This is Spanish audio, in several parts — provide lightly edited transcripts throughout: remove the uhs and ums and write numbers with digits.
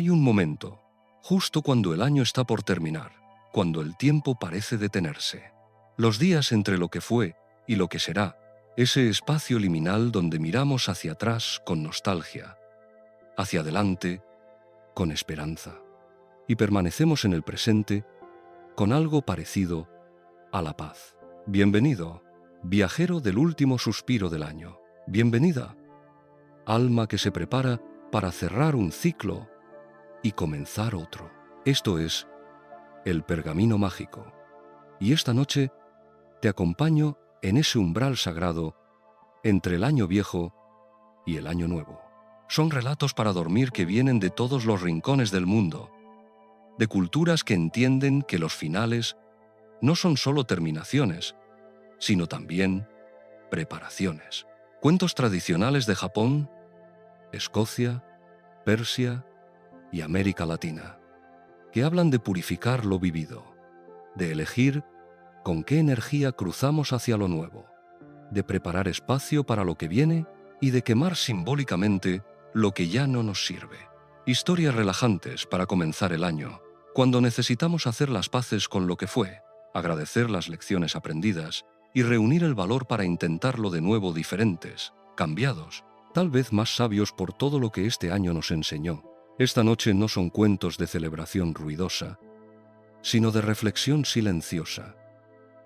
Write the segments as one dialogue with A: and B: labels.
A: Hay un momento, justo cuando el año está por terminar, cuando el tiempo parece detenerse. Los días entre lo que fue y lo que será, ese espacio liminal donde miramos hacia atrás con nostalgia, hacia adelante con esperanza, y permanecemos en el presente con algo parecido a la paz. Bienvenido, viajero del último suspiro del año. Bienvenida, alma que se prepara para cerrar un ciclo y comenzar otro. Esto es El Pergamino Mágico. Y esta noche te acompaño en ese umbral sagrado entre el año viejo y el año nuevo. Son relatos para dormir que vienen de todos los rincones del mundo, de culturas que entienden que los finales no son solo terminaciones, sino también preparaciones. Cuentos tradicionales de Japón, Escocia, Persia y América Latina, que hablan de purificar lo vivido, de elegir con qué energía cruzamos hacia lo nuevo, de preparar espacio para lo que viene y de quemar simbólicamente lo que ya no nos sirve. Historias relajantes para comenzar el año, cuando necesitamos hacer las paces con lo que fue, agradecer las lecciones aprendidas y reunir el valor para intentarlo de nuevo diferentes, cambiados, tal vez más sabios por todo lo que este año nos enseñó. Esta noche no son cuentos de celebración ruidosa, sino de reflexión silenciosa,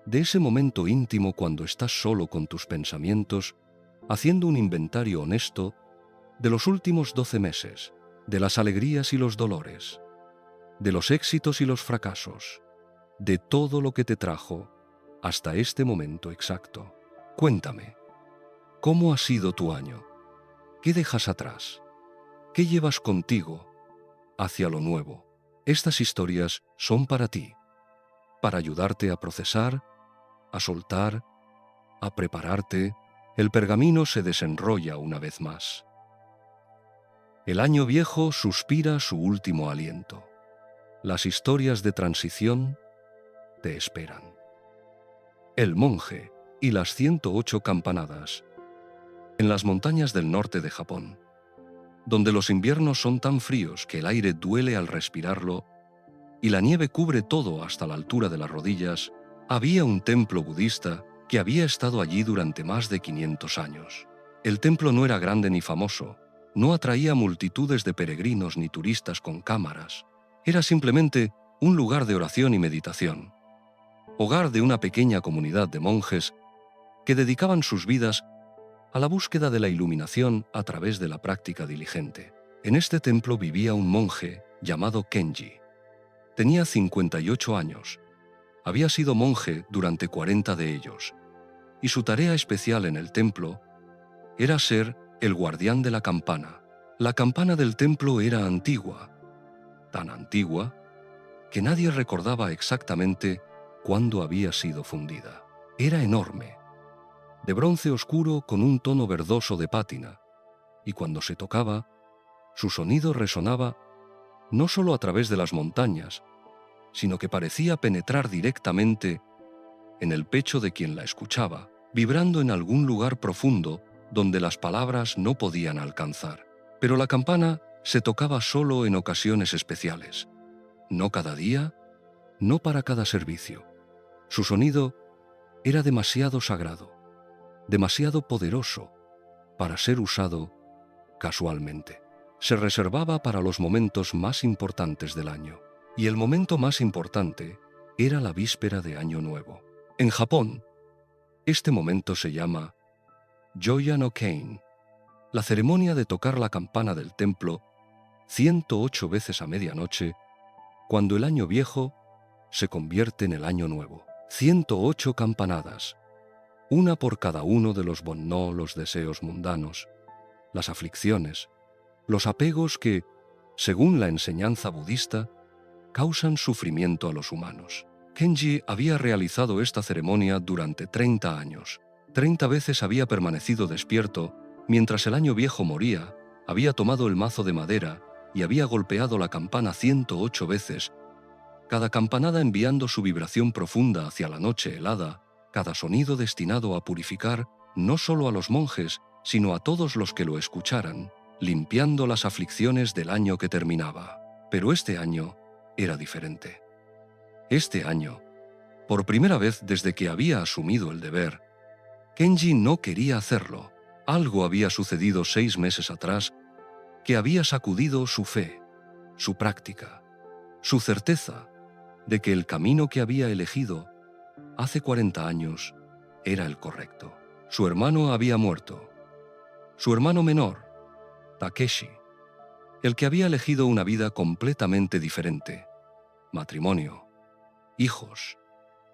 A: de ese momento íntimo cuando estás solo con tus pensamientos, haciendo un inventario honesto de los últimos 12 meses, de las alegrías y los dolores, de los éxitos y los fracasos, de todo lo que te trajo hasta este momento exacto. Cuéntame, ¿cómo ha sido tu año? ¿Qué dejas atrás? ¿Qué llevas contigo hacia lo nuevo? Estas historias son para ti, para ayudarte a procesar, a soltar, a prepararte. El pergamino se desenrolla una vez más. El año viejo suspira su último aliento. Las historias de transición te esperan. El monje y las 108 campanadas. En las montañas del norte de Japón, donde los inviernos son tan fríos que el aire duele al respirarlo y la nieve cubre todo hasta la altura de las rodillas, había un templo budista que había estado allí durante más de 500 años. El templo no era grande ni famoso, no atraía multitudes de peregrinos ni turistas con cámaras. Era simplemente un lugar de oración y meditación, hogar de una pequeña comunidad de monjes que dedicaban sus vidas a la búsqueda de la iluminación a través de la práctica diligente. En este templo vivía un monje llamado Kenji. Tenía 58 años. Había sido monje durante 40 de ellos, y su tarea especial en el templo era ser el guardián de la campana. La campana del templo era antigua, tan antigua que nadie recordaba exactamente cuándo había sido fundida. Era enorme, de bronce oscuro con un tono verdoso de pátina, y cuando se tocaba, su sonido resonaba no solo a través de las montañas, sino que parecía penetrar directamente en el pecho de quien la escuchaba, vibrando en algún lugar profundo donde las palabras no podían alcanzar. Pero la campana se tocaba solo en ocasiones especiales, no cada día, no para cada servicio. Su sonido era demasiado sagrado, demasiado poderoso para ser usado casualmente. Se reservaba para los momentos más importantes del año, y el momento más importante era la víspera de Año Nuevo. En Japón, este momento se llama Joya no Kein, la ceremonia de tocar la campana del templo 108 veces a medianoche, cuando el año viejo se convierte en el año nuevo. 108 campanadas, una por cada uno de los bonno, los deseos mundanos, las aflicciones, los apegos que, según la enseñanza budista, causan sufrimiento a los humanos. Kenji había realizado esta ceremonia durante 30 años. 30 veces había permanecido despierto mientras el año viejo moría, había tomado el mazo de madera y había golpeado la campana 108 veces, cada campanada enviando su vibración profunda hacia la noche helada, cada sonido destinado a purificar no solo a los monjes, sino a todos los que lo escucharan, limpiando las aflicciones del año que terminaba. Pero este año era diferente. Este año, por primera vez desde que había asumido el deber, Kenji no quería hacerlo. Algo había sucedido 6 meses atrás que había sacudido su fe, su práctica, su certeza de que el camino que había elegido hace 40 años era el correcto. Su hermano había muerto. Su hermano menor, Takeshi, el que había elegido una vida completamente diferente, matrimonio, hijos,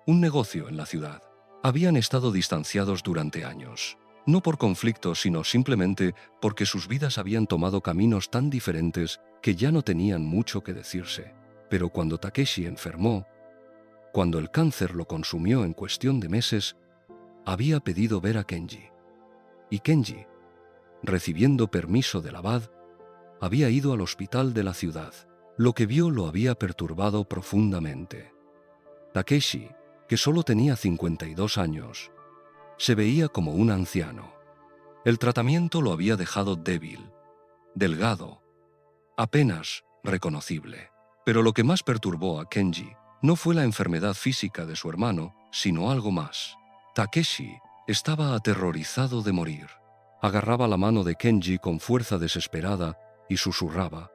A: un negocio en la ciudad. Habían estado distanciados durante años, no por conflicto, sino simplemente porque sus vidas habían tomado caminos tan diferentes que ya no tenían mucho que decirse. Pero cuando Takeshi enfermó, cuando el cáncer lo consumió en cuestión de meses, había pedido ver a Kenji. Y Kenji, recibiendo permiso del abad, había ido al hospital de la ciudad. Lo que vio lo había perturbado profundamente. Takeshi, que solo tenía 52 años, se veía como un anciano. El tratamiento lo había dejado débil, delgado, apenas reconocible. Pero lo que más perturbó a Kenji no fue la enfermedad física de su hermano, sino algo más. Takeshi estaba aterrorizado de morir. Agarraba la mano de Kenji con fuerza desesperada y susurraba: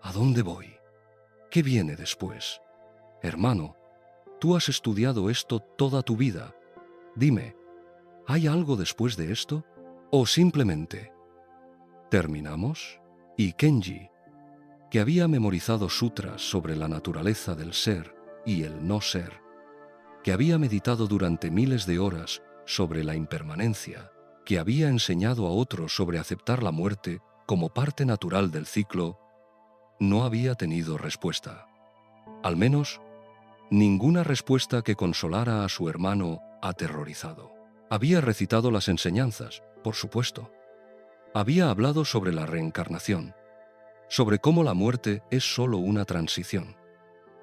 A: ¿A dónde voy? ¿Qué viene después? Hermano, tú has estudiado esto toda tu vida. Dime, ¿hay algo después de esto? ¿O simplemente terminamos? Y Kenji, que había memorizado sutras sobre la naturaleza del ser y el no ser, que había meditado durante miles de horas sobre la impermanencia, que había enseñado a otros sobre aceptar la muerte como parte natural del ciclo, no había tenido respuesta. Al menos, ninguna respuesta que consolara a su hermano aterrorizado. Había recitado las enseñanzas, por supuesto. Había hablado sobre la reencarnación, sobre cómo la muerte es solo una transición,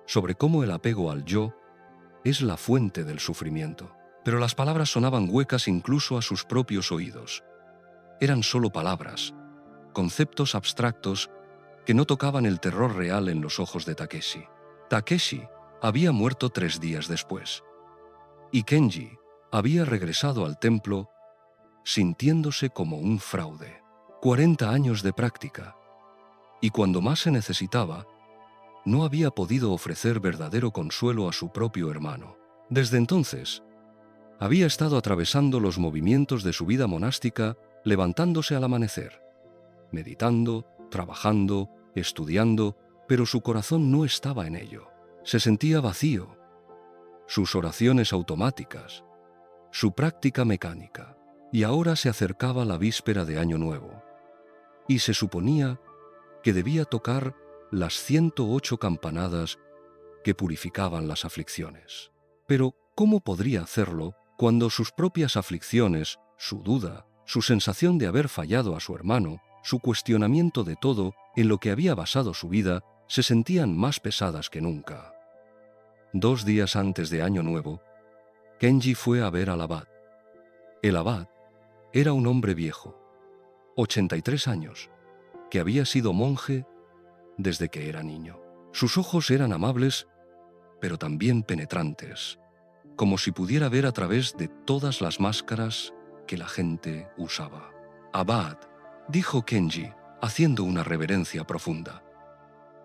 A: sobre cómo el apego al yo es la fuente del sufrimiento. Pero las palabras sonaban huecas incluso a sus propios oídos. Eran solo palabras, conceptos abstractos que no tocaban el terror real en los ojos de Takeshi. Takeshi había muerto 3 días después, y Kenji había regresado al templo sintiéndose como un fraude. 40 años de práctica, y cuando más se necesitaba, no había podido ofrecer verdadero consuelo a su propio hermano. Desde entonces, había estado atravesando los movimientos de su vida monástica, levantándose al amanecer, meditando, trabajando, estudiando, pero su corazón no estaba en ello. Se sentía vacío. Sus oraciones automáticas, su práctica mecánica. Y ahora se acercaba la víspera de Año Nuevo, y se suponía que debía tocar las 108 campanadas que purificaban las aflicciones. Pero, ¿cómo podría hacerlo cuando sus propias aflicciones, su duda, su sensación de haber fallado a su hermano, su cuestionamiento de todo en lo que había basado su vida, se sentían más pesadas que nunca? 2 días antes de Año Nuevo, Kenji fue a ver al abad. El abad era un hombre viejo, 83 años, que había sido monje desde que era niño. Sus ojos eran amables, pero también penetrantes, como si pudiera ver a través de todas las máscaras que la gente usaba. «Abad», dijo Kenji, haciendo una reverencia profunda,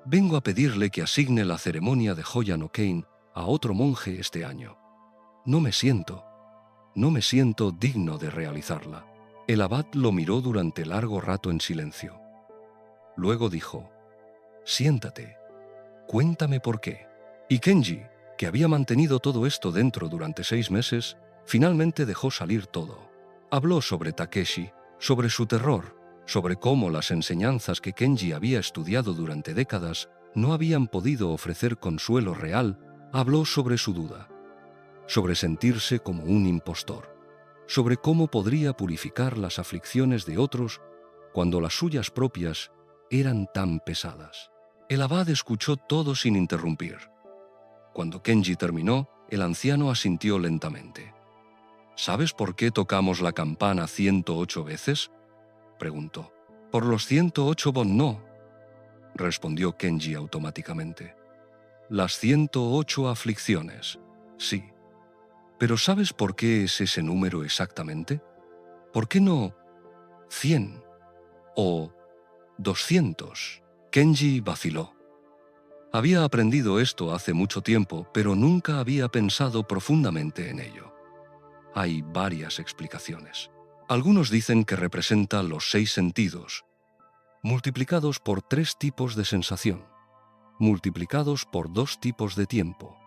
A: «vengo a pedirle que asigne la ceremonia de Hoya no Ken a otro monje este año. No me siento digno de realizarla». El abad lo miró durante largo rato en silencio. Luego dijo: «Siéntate, cuéntame por qué». Y Kenji, que había mantenido todo esto dentro durante 6 meses, finalmente dejó salir todo. Habló sobre Takeshi, sobre su terror, sobre cómo las enseñanzas que Kenji había estudiado durante décadas no habían podido ofrecer consuelo real. Habló sobre su duda, sobre sentirse como un impostor, sobre cómo podría purificar las aflicciones de otros cuando las suyas propias eran tan pesadas. El abad escuchó todo sin interrumpir. Cuando Kenji terminó, el anciano asintió lentamente. «¿Sabes por qué tocamos la campana 108 veces?» preguntó. «Por los 108 bon no. respondió Kenji automáticamente. Las 108 aflicciones, sí. Pero ¿sabes por qué es ese número exactamente? ¿Por qué no 100 o 200? Kenji vaciló. Había aprendido esto hace mucho tiempo, pero nunca había pensado profundamente en ello. Hay varias explicaciones. Algunos dicen que representa los 6 sentidos, multiplicados por 3 tipos de sensación, multiplicados por 2 tipos de tiempo.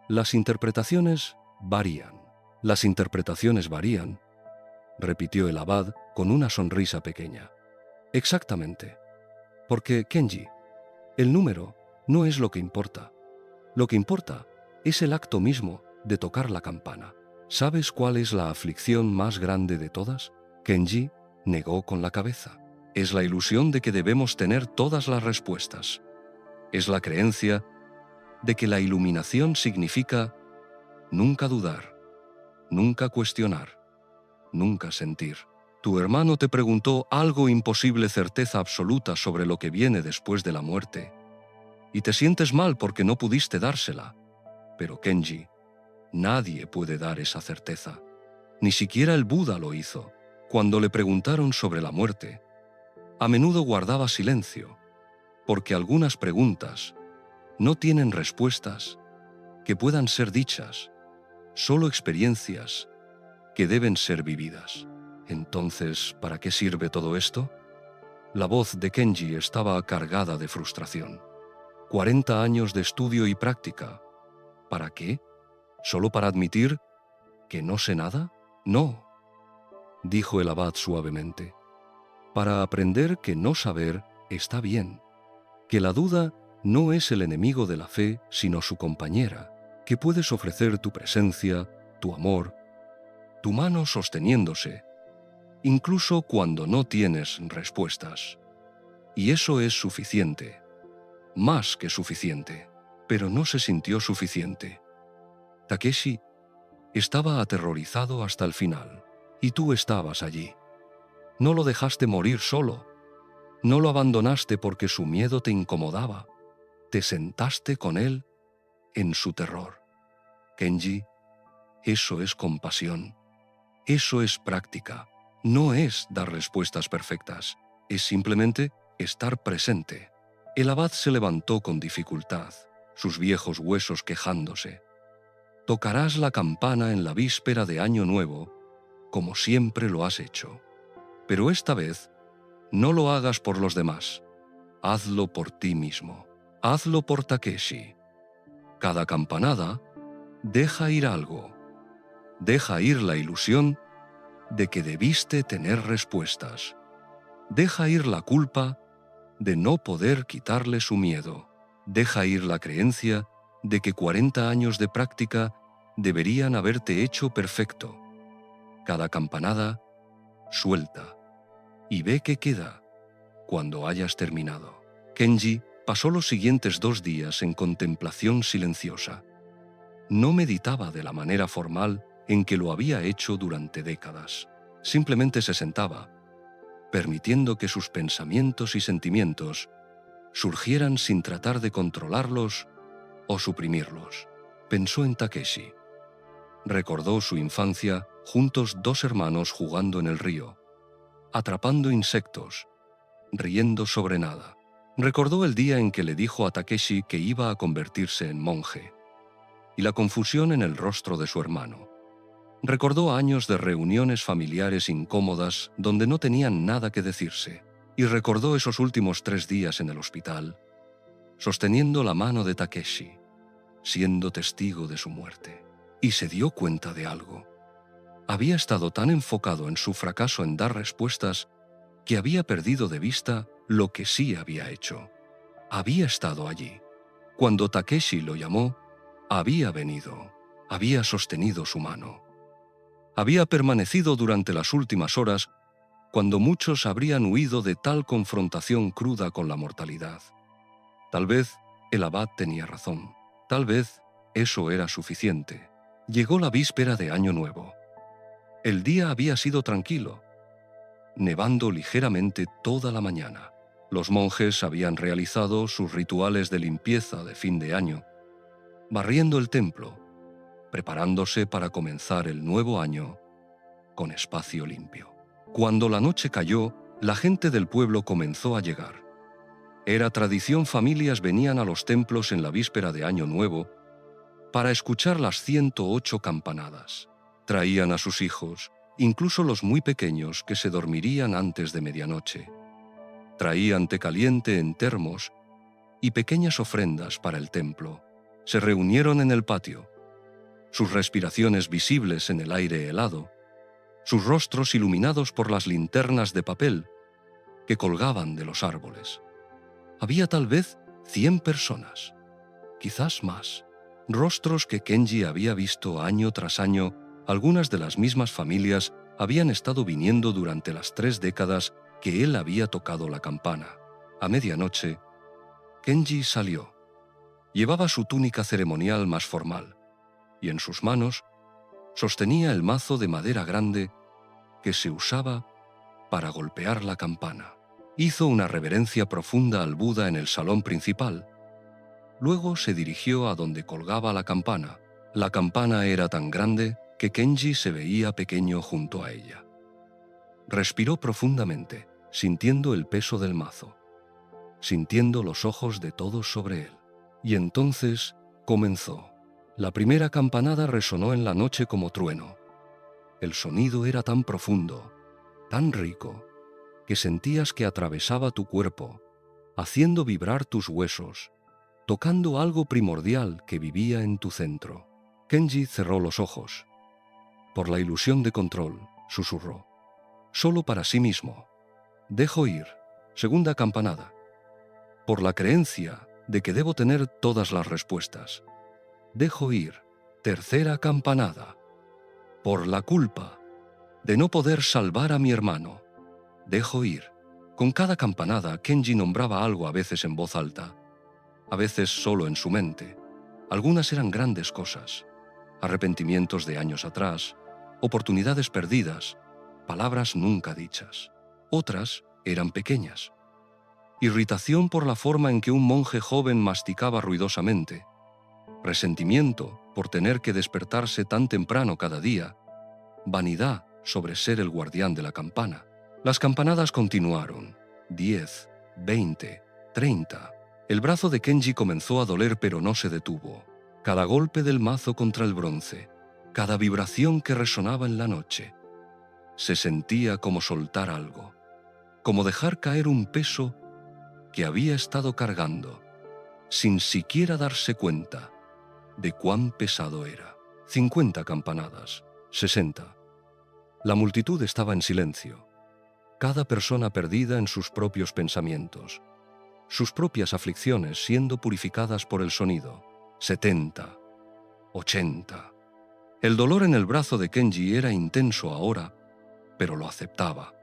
A: Las interpretaciones varían. Las interpretaciones varían, repitió el abad con una sonrisa pequeña. Exactamente. Porque, Kenji, el número no es lo que importa. Lo que importa es el acto mismo de tocar la campana. ¿Sabes cuál es la aflicción más grande de todas? Kenji negó con la cabeza. Es la ilusión de que debemos tener todas las respuestas. Es la creencia de que la iluminación significa nunca dudar, nunca cuestionar, nunca sentir. Tu hermano te preguntó algo imposible, certeza absoluta sobre lo que viene después de la muerte, y te sientes mal porque no pudiste dársela. Pero Kenji, nadie puede dar esa certeza. Ni siquiera el Buda lo hizo. Cuando le preguntaron sobre la muerte, a menudo guardaba silencio, porque algunas preguntas no tienen respuestas que puedan ser dichas, solo experiencias que deben ser vividas. Entonces, ¿para qué sirve todo esto? La voz de Kenji estaba cargada de frustración. 40 años de estudio y práctica. ¿Para qué? ¿Solo para admitir que no sé nada? No, dijo el abad suavemente. Para aprender que no saber está bien, que la duda no es el enemigo de la fe, sino su compañera, que puedes ofrecer tu presencia, tu amor, tu mano sosteniéndose, incluso cuando no tienes respuestas. Y eso es suficiente, más que suficiente. Pero no se sintió suficiente. Takeshi estaba aterrorizado hasta el final, y tú estabas allí. No lo dejaste morir solo. No lo abandonaste porque su miedo te incomodaba. Te sentaste con él en su terror. Kenji, eso es compasión. Eso es práctica. No es dar respuestas perfectas. Es simplemente estar presente. El abad se levantó con dificultad, sus viejos huesos quejándose. Tocarás la campana en la víspera de Año Nuevo, como siempre lo has hecho. Pero esta vez, no lo hagas por los demás. Hazlo por ti mismo. Hazlo por Takeshi. Cada campanada deja ir algo. Deja ir la ilusión de que debiste tener respuestas. Deja ir la culpa de no poder quitarle su miedo. Deja ir la creencia de que 40 años de práctica deberían haberte hecho perfecto. Cada campanada, suelta y ve qué queda cuando hayas terminado. Kenji pasó los siguientes 2 días en contemplación silenciosa. No meditaba de la manera formal en que lo había hecho durante décadas. Simplemente se sentaba, permitiendo que sus pensamientos y sentimientos surgieran sin tratar de controlarlos o suprimirlos. Pensó en Takeshi. Recordó su infancia, juntos 2 hermanos jugando en el río, atrapando insectos, riendo sobre nada. Recordó el día en que le dijo a Takeshi que iba a convertirse en monje, y la confusión en el rostro de su hermano. Recordó años de reuniones familiares incómodas donde no tenían nada que decirse, y recordó esos últimos 3 días en el hospital, sosteniendo la mano de Takeshi, siendo testigo de su muerte. Y se dio cuenta de algo. Había estado tan enfocado en su fracaso en dar respuestas que había perdido de vista lo que sí había hecho. Había estado allí. Cuando Takeshi lo llamó, había venido, había sostenido su mano. Había permanecido durante las últimas horas cuando muchos habrían huido de tal confrontación cruda con la mortalidad. Tal vez el abad tenía razón. Tal vez eso era suficiente. Llegó la víspera de Año Nuevo. El día había sido tranquilo, nevando ligeramente toda la mañana. Los monjes habían realizado sus rituales de limpieza de fin de año, barriendo el templo, preparándose para comenzar el nuevo año con espacio limpio. Cuando la noche cayó, la gente del pueblo comenzó a llegar. Era tradición, familias venían a los templos en la víspera de Año Nuevo para escuchar las 108 campanadas. Traían a sus hijos, incluso los muy pequeños que se dormirían antes de medianoche. Traían té caliente en termos y pequeñas ofrendas para el templo. Se reunieron en el patio, sus respiraciones visibles en el aire helado, sus rostros iluminados por las linternas de papel que colgaban de los árboles. Había tal vez 100 personas, quizás más, rostros que Kenji había visto año tras año. Algunas de las mismas familias habían estado viniendo durante las 3 décadas que él había tocado la campana. A medianoche, Kenji salió. Llevaba su túnica ceremonial más formal, y en sus manos sostenía el mazo de madera grande que se usaba para golpear la campana. Hizo una reverencia profunda al Buda en el salón principal. Luego se dirigió a donde colgaba la campana. La campana era tan grande que Kenji se veía pequeño junto a ella. Respiró profundamente, sintiendo el peso del mazo, sintiendo los ojos de todos sobre él. Y entonces comenzó. La primera campanada resonó en la noche como trueno. El sonido era tan profundo, tan rico, que sentías que atravesaba tu cuerpo, haciendo vibrar tus huesos, tocando algo primordial que vivía en tu centro. Kenji cerró los ojos. Por la ilusión de control, susurró. Solo para sí mismo. Dejo ir. Segunda campanada. Por la creencia de que debo tener todas las respuestas. Dejo ir. Tercera campanada. Por la culpa de no poder salvar a mi hermano. Dejo ir. Con cada campanada, Kenji nombraba algo, a veces en voz alta, a veces solo en su mente. Algunas eran grandes cosas, arrepentimientos de años atrás, oportunidades perdidas, palabras nunca dichas. Otras eran pequeñas. Irritación por la forma en que un monje joven masticaba ruidosamente, resentimiento por tener que despertarse tan temprano cada día, vanidad sobre ser el guardián de la campana. Las campanadas continuaron. 10, 20, 30. El brazo de Kenji comenzó a doler, pero no se detuvo. Cada golpe del mazo contra el bronce, cada vibración que resonaba en la noche, se sentía como soltar algo, como dejar caer un peso que había estado cargando, sin siquiera darse cuenta de cuán pesado era. 50 campanadas, 60. La multitud estaba en silencio, cada persona perdida en sus propios pensamientos, sus propias aflicciones siendo purificadas por el sonido. 70, 80. El dolor en el brazo de Kenji era intenso ahora, pero lo aceptaba.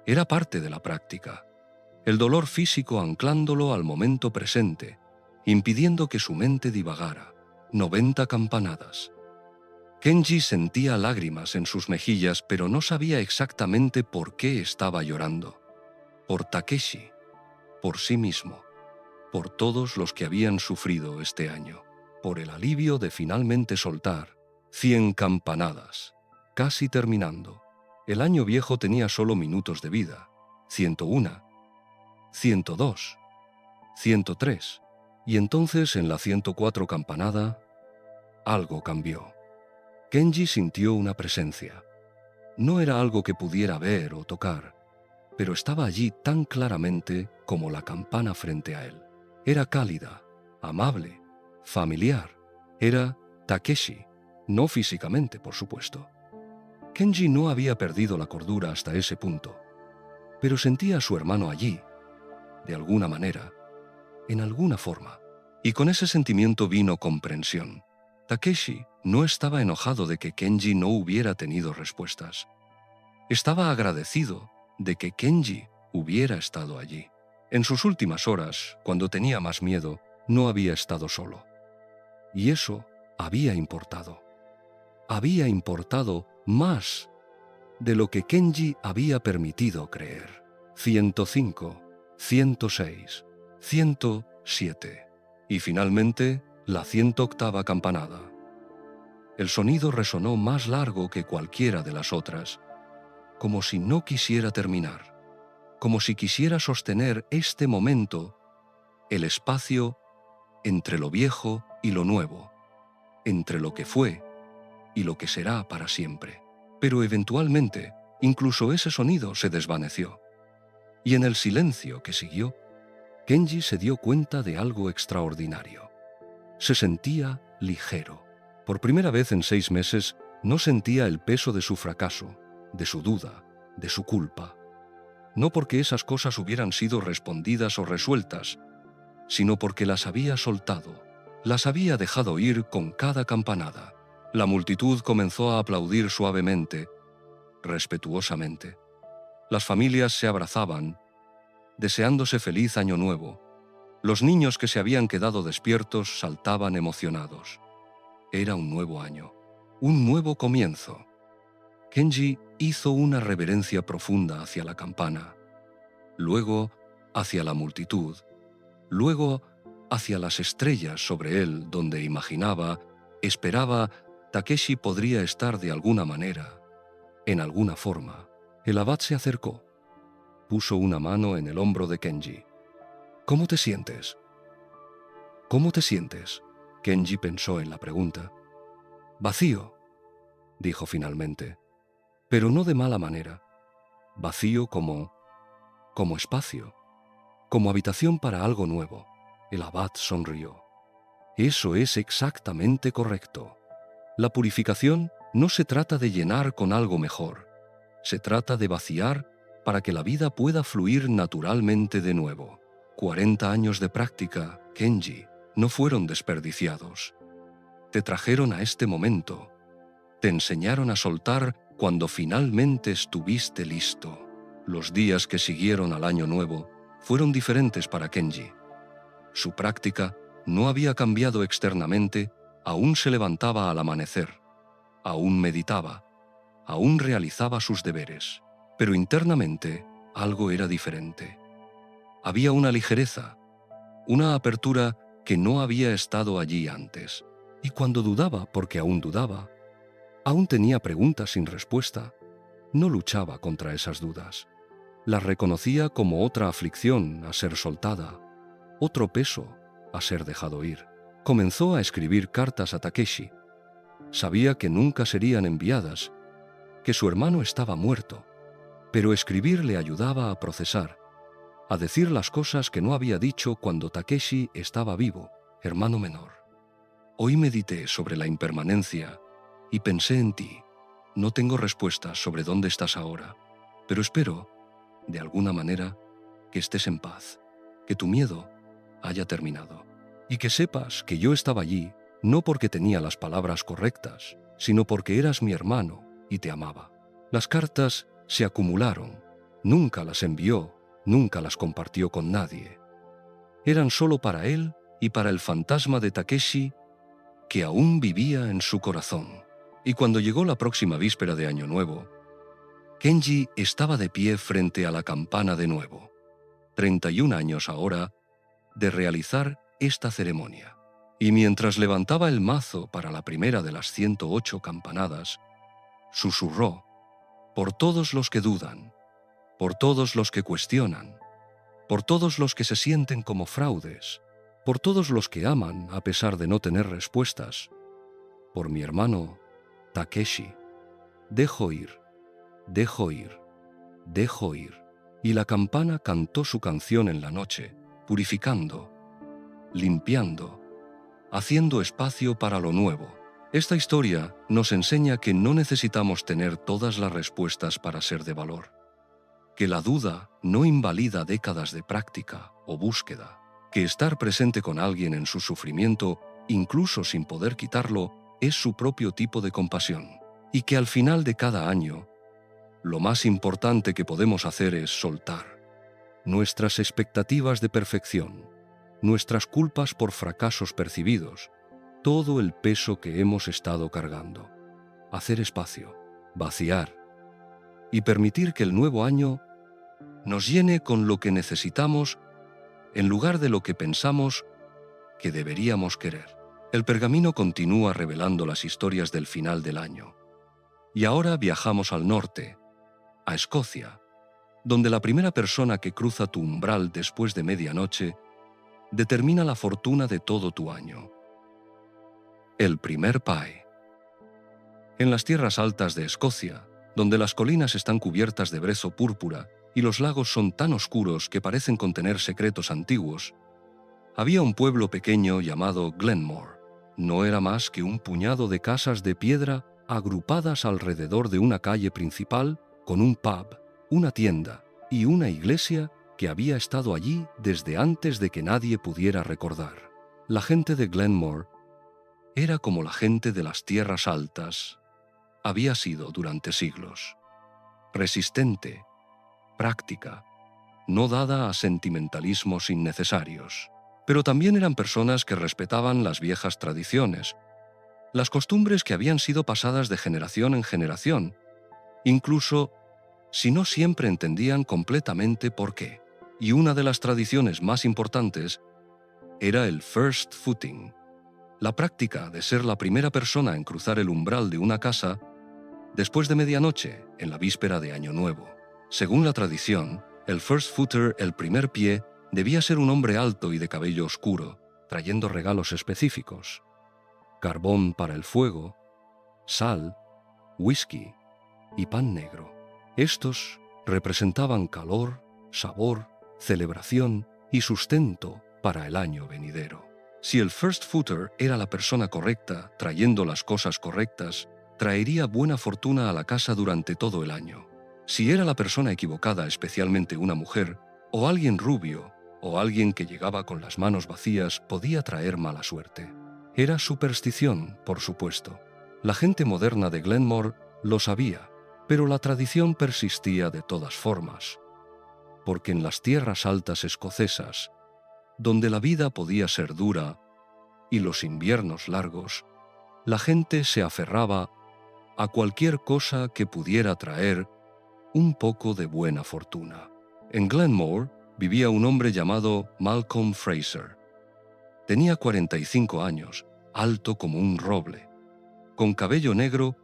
A: Era parte de la práctica. El dolor físico anclándolo al momento presente, impidiendo que su mente divagara. 90 campanadas. Kenji sentía lágrimas en sus mejillas, pero no sabía exactamente por qué estaba llorando. Por Takeshi, por sí mismo, por todos los que habían sufrido este año, por el alivio de finalmente soltar. 100 campanadas. Casi terminando. El año viejo tenía solo minutos de vida. 101, 102, 103. Y entonces, en la 104 campanada, algo cambió. Kenji sintió una presencia. No era algo que pudiera ver o tocar, pero estaba allí tan claramente como la campana frente a él. Era cálida, amable, familiar. Era Takeshi, no físicamente, por supuesto. Kenji no había perdido la cordura hasta ese punto, pero sentía a su hermano allí, de alguna manera, en alguna forma. Y con ese sentimiento vino comprensión. Takeshi no estaba enojado de que Kenji no hubiera tenido respuestas. Estaba agradecido de que Kenji hubiera estado allí. En sus últimas horas, cuando tenía más miedo, no había estado solo. Y eso había importado. Había importado más de lo que Kenji había permitido creer. 105. 106, 107 y finalmente la 108ª campanada. El sonido resonó más largo que cualquiera de las otras, como si no quisiera terminar, como si quisiera sostener este momento, el espacio entre lo viejo y lo nuevo, entre lo que fue y lo que será para siempre. Pero eventualmente, incluso ese sonido se desvaneció. Y en el silencio que siguió, Kenji se dio cuenta de algo extraordinario. Se sentía ligero. Por primera vez en 6 meses, no sentía el peso de su fracaso, de su duda, de su culpa. No porque esas cosas hubieran sido respondidas o resueltas, sino porque las había soltado, las había dejado ir con cada campanada. La multitud comenzó a aplaudir suavemente, respetuosamente. Las familias se abrazaban, deseándose feliz año nuevo. Los niños que se habían quedado despiertos saltaban emocionados. Era un nuevo año, un nuevo comienzo. Kenji hizo una reverencia profunda hacia la campana, luego hacia la multitud, luego hacia las estrellas sobre él donde imaginaba, esperaba, Takeshi podría estar de alguna manera, en alguna forma. El abad se acercó, puso una mano en el hombro de Kenji. ¿Cómo te sientes? ¿Cómo te sientes? Kenji pensó en la pregunta. Vacío, dijo finalmente, pero no de mala manera. Vacío como espacio, como habitación para algo nuevo. El abad sonrió. Eso es exactamente correcto. La purificación no se trata de llenar con algo mejor. Se trata de vaciar para que la vida pueda fluir naturalmente de nuevo. 40 años de práctica, Kenji, no fueron desperdiciados. Te trajeron a este momento. Te enseñaron a soltar cuando finalmente estuviste listo. Los días que siguieron al año nuevo fueron diferentes para Kenji. Su práctica no había cambiado externamente, aún se levantaba al amanecer, aún meditaba, aún realizaba sus deberes, pero internamente algo era diferente. Había una ligereza, una apertura que no había estado allí antes. Y cuando dudaba, porque aún dudaba, aún tenía preguntas sin respuesta, no luchaba contra esas dudas. Las reconocía como otra aflicción a ser soltada, otro peso a ser dejado ir. Comenzó a escribir cartas a Takeshi. Sabía que nunca serían enviadas, que su hermano estaba muerto, pero escribir le ayudaba a procesar, a decir las cosas que no había dicho cuando Takeshi estaba vivo, hermano menor. Hoy medité sobre la impermanencia y pensé en ti. No tengo respuestas sobre dónde estás ahora, pero espero, de alguna manera, que estés en paz, que tu miedo haya terminado y que sepas que yo estaba allí no porque tenía las palabras correctas, sino porque eras mi hermano y te amaba. Las cartas se acumularon, nunca las envió, nunca las compartió con nadie. Eran solo para él y para el fantasma de Takeshi que aún vivía en su corazón. Y cuando llegó la próxima víspera de Año Nuevo, Kenji estaba de pie frente a la campana de nuevo. 31 años ahora de realizar esta ceremonia. Y mientras levantaba el mazo para la primera de las 108 campanadas, susurró: por todos los que dudan, por todos los que cuestionan, por todos los que se sienten como fraudes, por todos los que aman a pesar de no tener respuestas, por mi hermano Takeshi, dejo ir, dejo ir, dejo ir. Y la campana cantó su canción en la noche, purificando, limpiando, haciendo espacio para lo nuevo. Esta historia nos enseña que no necesitamos tener todas las respuestas para ser de valor, que la duda no invalida décadas de práctica o búsqueda, que estar presente con alguien en su sufrimiento, incluso sin poder quitarlo, es su propio tipo de compasión, y que al final de cada año, lo más importante que podemos hacer es soltar nuestras expectativas de perfección, nuestras culpas por fracasos percibidos, todo el peso que hemos estado cargando. Hacer espacio, vaciar y permitir que el nuevo año nos llene con lo que necesitamos en lugar de lo que pensamos que deberíamos querer. El pergamino continúa revelando las historias del final del año. Y ahora viajamos al norte, a Escocia, donde la primera persona que cruza tu umbral después de medianoche determina la fortuna de todo tu año. El primer pie. En las tierras altas de Escocia, donde las colinas están cubiertas de brezo púrpura y los lagos son tan oscuros que parecen contener secretos antiguos, había un pueblo pequeño llamado Glenmore. No era más que un puñado de casas de piedra agrupadas alrededor de una calle principal con un pub, una tienda y una iglesia que había estado allí desde antes de que nadie pudiera recordar. La gente de Glenmore era como la gente de las tierras altas había sido durante siglos. Resistente, práctica, no dada a sentimentalismos innecesarios. Pero también eran personas que respetaban las viejas tradiciones, las costumbres que habían sido pasadas de generación en generación, incluso si no siempre entendían completamente por qué. Y una de las tradiciones más importantes era el first footing, la práctica de ser la primera persona en cruzar el umbral de una casa después de medianoche en la víspera de Año Nuevo. Según la tradición, el first footer, el primer pie, debía ser un hombre alto y de cabello oscuro, trayendo regalos específicos: carbón para el fuego, sal, whisky y pan negro. Estos representaban calor, sabor, celebración y sustento para el año venidero. Si el first footer era la persona correcta, trayendo las cosas correctas, traería buena fortuna a la casa durante todo el año. Si era la persona equivocada, especialmente una mujer, o alguien rubio, o alguien que llegaba con las manos vacías, podía traer mala suerte. Era superstición, por supuesto. La gente moderna de Glenmore lo sabía, pero la tradición persistía de todas formas, porque en las tierras altas escocesas, donde la vida podía ser dura y los inviernos largos, la gente se aferraba a cualquier cosa que pudiera traer un poco de buena fortuna. En Glenmore vivía un hombre llamado Malcolm Fraser. Tenía 45 años, alto como un roble, con cabello negro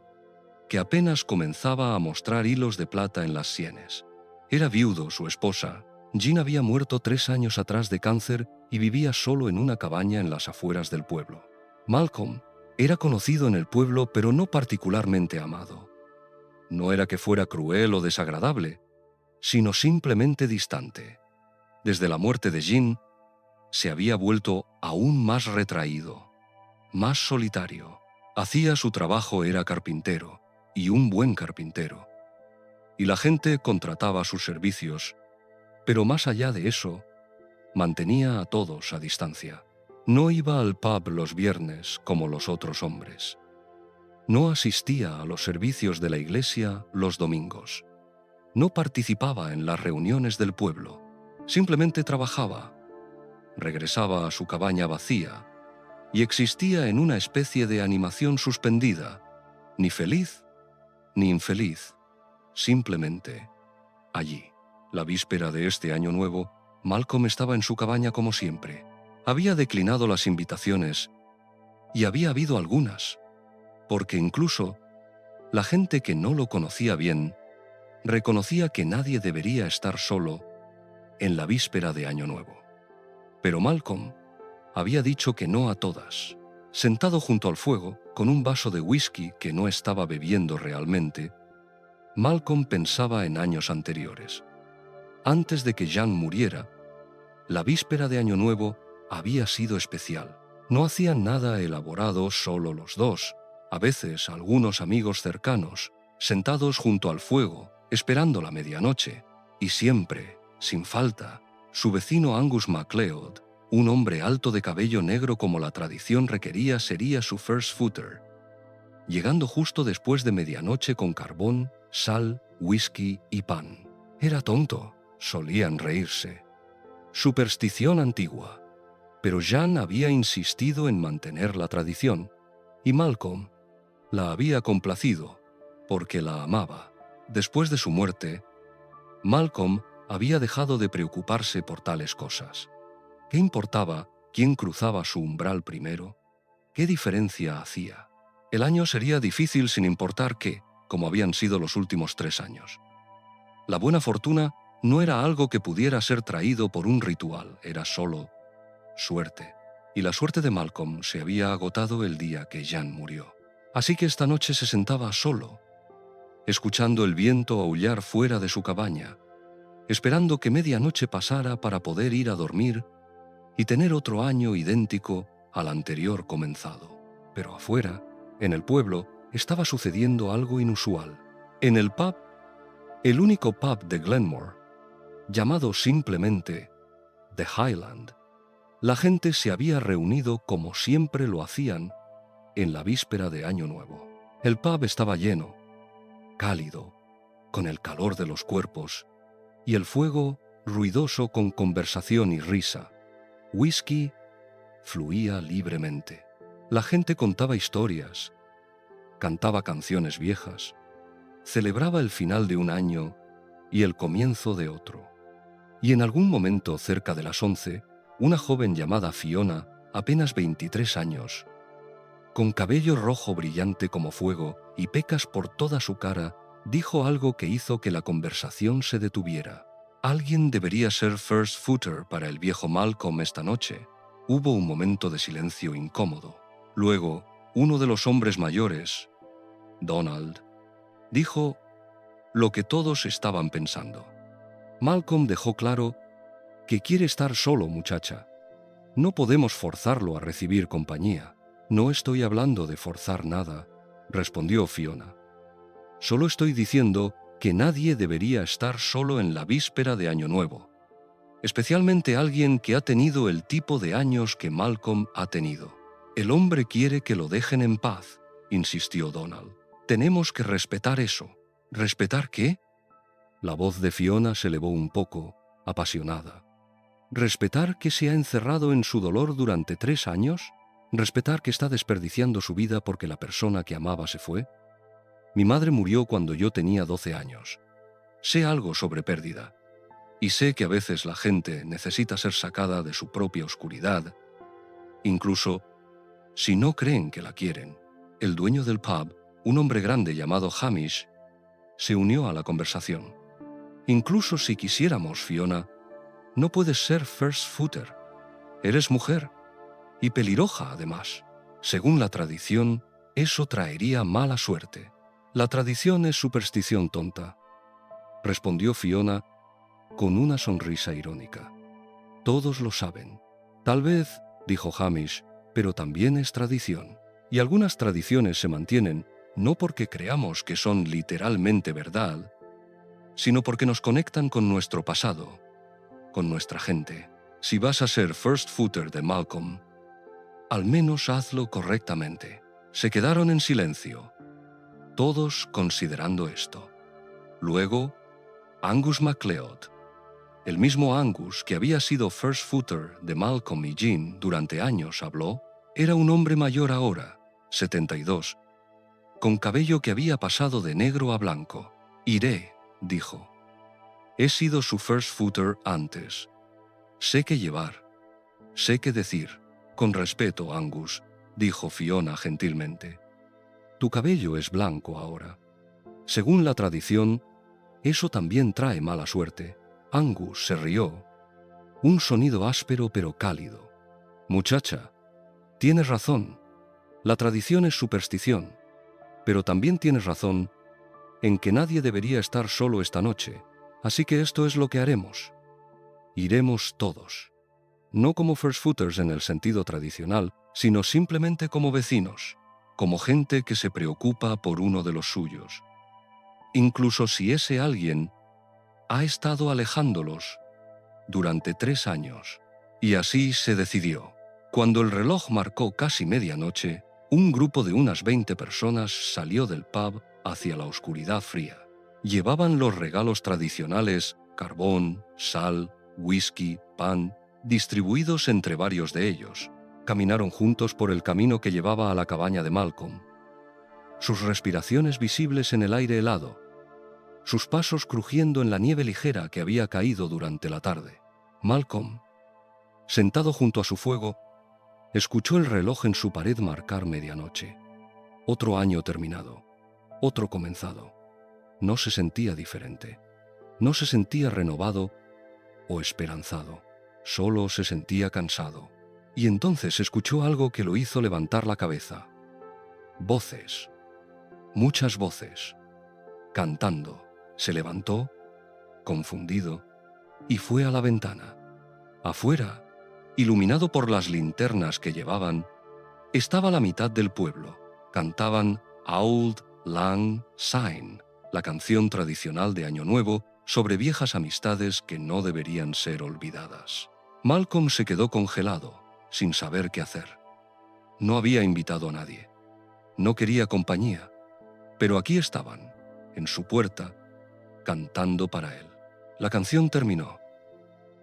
A: que apenas comenzaba a mostrar hilos de plata en las sienes. Era viudo. Su esposa, Jean, había muerto 3 años atrás de cáncer y vivía solo en una cabaña en las afueras del pueblo. Malcolm era conocido en el pueblo, pero no particularmente amado. No era que fuera cruel o desagradable, sino simplemente distante. Desde la muerte de Jean, se había vuelto aún más retraído, más solitario. Hacía su trabajo, era carpintero, y un buen carpintero. Y la gente contrataba sus servicios, pero más allá de eso, mantenía a todos a distancia. No iba al pub los viernes como los otros hombres. No asistía a los servicios de la iglesia los domingos. No participaba en las reuniones del pueblo. Simplemente trabajaba, regresaba a su cabaña vacía y existía en una especie de animación suspendida, ni feliz ni infeliz, simplemente allí. La víspera de este año nuevo, Malcolm estaba en su cabaña como siempre. Había declinado las invitaciones, y había habido algunas, porque incluso la gente que no lo conocía bien reconocía que nadie debería estar solo en la víspera de Año Nuevo. Pero Malcolm había dicho que no a todas. Sentado junto al fuego, con un vaso de whisky que no estaba bebiendo realmente, Malcolm pensaba en años anteriores. Antes de que Jean muriera, la víspera de Año Nuevo había sido especial. No hacían nada elaborado solo los dos, a veces algunos amigos cercanos, sentados junto al fuego, esperando la medianoche, y siempre, sin falta, su vecino Angus MacLeod, un hombre alto de cabello negro como la tradición requería, sería su first footer, llegando justo después de medianoche con carbón, sal, whisky y pan. Era tonto, solían reírse. Superstición antigua. Pero Jean había insistido en mantener la tradición, y Malcolm la había complacido porque la amaba. Después de su muerte, Malcolm había dejado de preocuparse por tales cosas. ¿Qué importaba quién cruzaba su umbral primero? ¿Qué diferencia hacía? El año sería difícil sin importar qué, como habían sido los últimos 3 años. La buena fortuna no era algo que pudiera ser traído por un ritual, era solo suerte. Y la suerte de Malcolm se había agotado el día que Jan murió. Así que esta noche se sentaba solo, escuchando el viento aullar fuera de su cabaña, esperando que medianoche pasara para poder ir a dormir y tener otro año idéntico al anterior comenzado. Pero afuera, en el pueblo, estaba sucediendo algo inusual. En el pub, el único pub de Glenmore, llamado simplemente The Highland, la gente se había reunido como siempre lo hacían en la víspera de Año Nuevo. El pub estaba lleno, cálido, con el calor de los cuerpos, y el fuego ruidoso con conversación y risa. Whisky fluía libremente. La gente contaba historias, cantaba canciones viejas, celebraba el final de un año y el comienzo de otro. Y en algún momento, cerca de las 11, una joven llamada Fiona, apenas 23 años, con cabello rojo brillante como fuego y pecas por toda su cara, dijo algo que hizo que la conversación se detuviera. Alguien debería ser first footer para el viejo Malcolm esta noche. Hubo un momento de silencio incómodo. Luego, uno de los hombres mayores, Donald, dijo lo que todos estaban pensando. Malcolm dejó claro que quiere estar solo, muchacha. No podemos forzarlo a recibir compañía. No estoy hablando de forzar nada, respondió Fiona. Solo estoy diciendo que nadie debería estar solo en la víspera de Año Nuevo, especialmente alguien que ha tenido el tipo de años que Malcolm ha tenido. El hombre quiere que lo dejen en paz, insistió Donald. Tenemos que respetar eso. ¿Respetar qué? La voz de Fiona se elevó un poco, apasionada. ¿Respetar que se ha encerrado en su dolor durante 3 años? ¿Respetar que está desperdiciando su vida porque la persona que amaba se fue? Mi madre murió cuando yo tenía 12 años. Sé algo sobre pérdida. Y sé que a veces la gente necesita ser sacada de su propia oscuridad, incluso si no creen que la quieren. El dueño del pub, un hombre grande llamado Hamish, se unió a la conversación. Incluso si quisiéramos, Fiona, no puedes ser first footer. Eres mujer y pelirroja además. Según la tradición, eso traería mala suerte. La tradición es superstición tonta, respondió Fiona con una sonrisa irónica. Todos lo saben. Tal vez, dijo Hamish, pero también es tradición. Y algunas tradiciones se mantienen no porque creamos que son literalmente verdad, sino porque nos conectan con nuestro pasado, con nuestra gente. Si vas a ser first footer de Malcolm, al menos hazlo correctamente. Se quedaron en silencio, todos considerando esto. Luego, Angus MacLeod, el mismo Angus que había sido first footer de Malcolm y Jean durante años, habló. Era un hombre mayor ahora, 72, con cabello que había pasado de negro a blanco. Iré, dijo. He sido su first footer antes. Sé qué llevar, sé qué decir. Con respeto, Angus, dijo Fiona gentilmente. Tu cabello es blanco ahora. Según la tradición, eso también trae mala suerte. Angus se rió. Un sonido áspero pero cálido. Muchacha, tienes razón. La tradición es superstición. Pero también tienes razón en que nadie debería estar solo esta noche. Así que esto es lo que haremos. Iremos todos. No como first footers en el sentido tradicional, sino simplemente como vecinos, como gente que se preocupa por uno de los suyos. Incluso si ese alguien ha estado alejándolos durante 3 años. Y así se decidió. Cuando el reloj marcó casi medianoche, un grupo de unas 20 personas salió del pub hacia la oscuridad fría. Llevaban los regalos tradicionales, carbón, sal, whisky, pan, distribuidos entre varios de ellos. Caminaron juntos por el camino que llevaba a la cabaña de Malcolm. Sus respiraciones visibles en el aire helado. sus pasos crujiendo en la nieve ligera que había caído durante la tarde. Malcolm, sentado junto a su fuego, escuchó el reloj en su pared marcar medianoche. Otro año terminado, otro comenzado. No se sentía diferente, no se sentía renovado o esperanzado, solo se sentía cansado. Y entonces escuchó algo que lo hizo levantar la cabeza. Voces, muchas voces, cantando. Se levantó, confundido, y fue a la ventana. Afuera, iluminado por las linternas que llevaban, estaba la mitad del pueblo. Cantaban Auld Lang Syne, la canción tradicional de Año Nuevo sobre viejas amistades que no deberían ser olvidadas. Malcolm se quedó congelado, sin saber qué hacer. No había invitado a nadie. No quería compañía, pero aquí estaban, en su puerta, cantando para él. La canción terminó.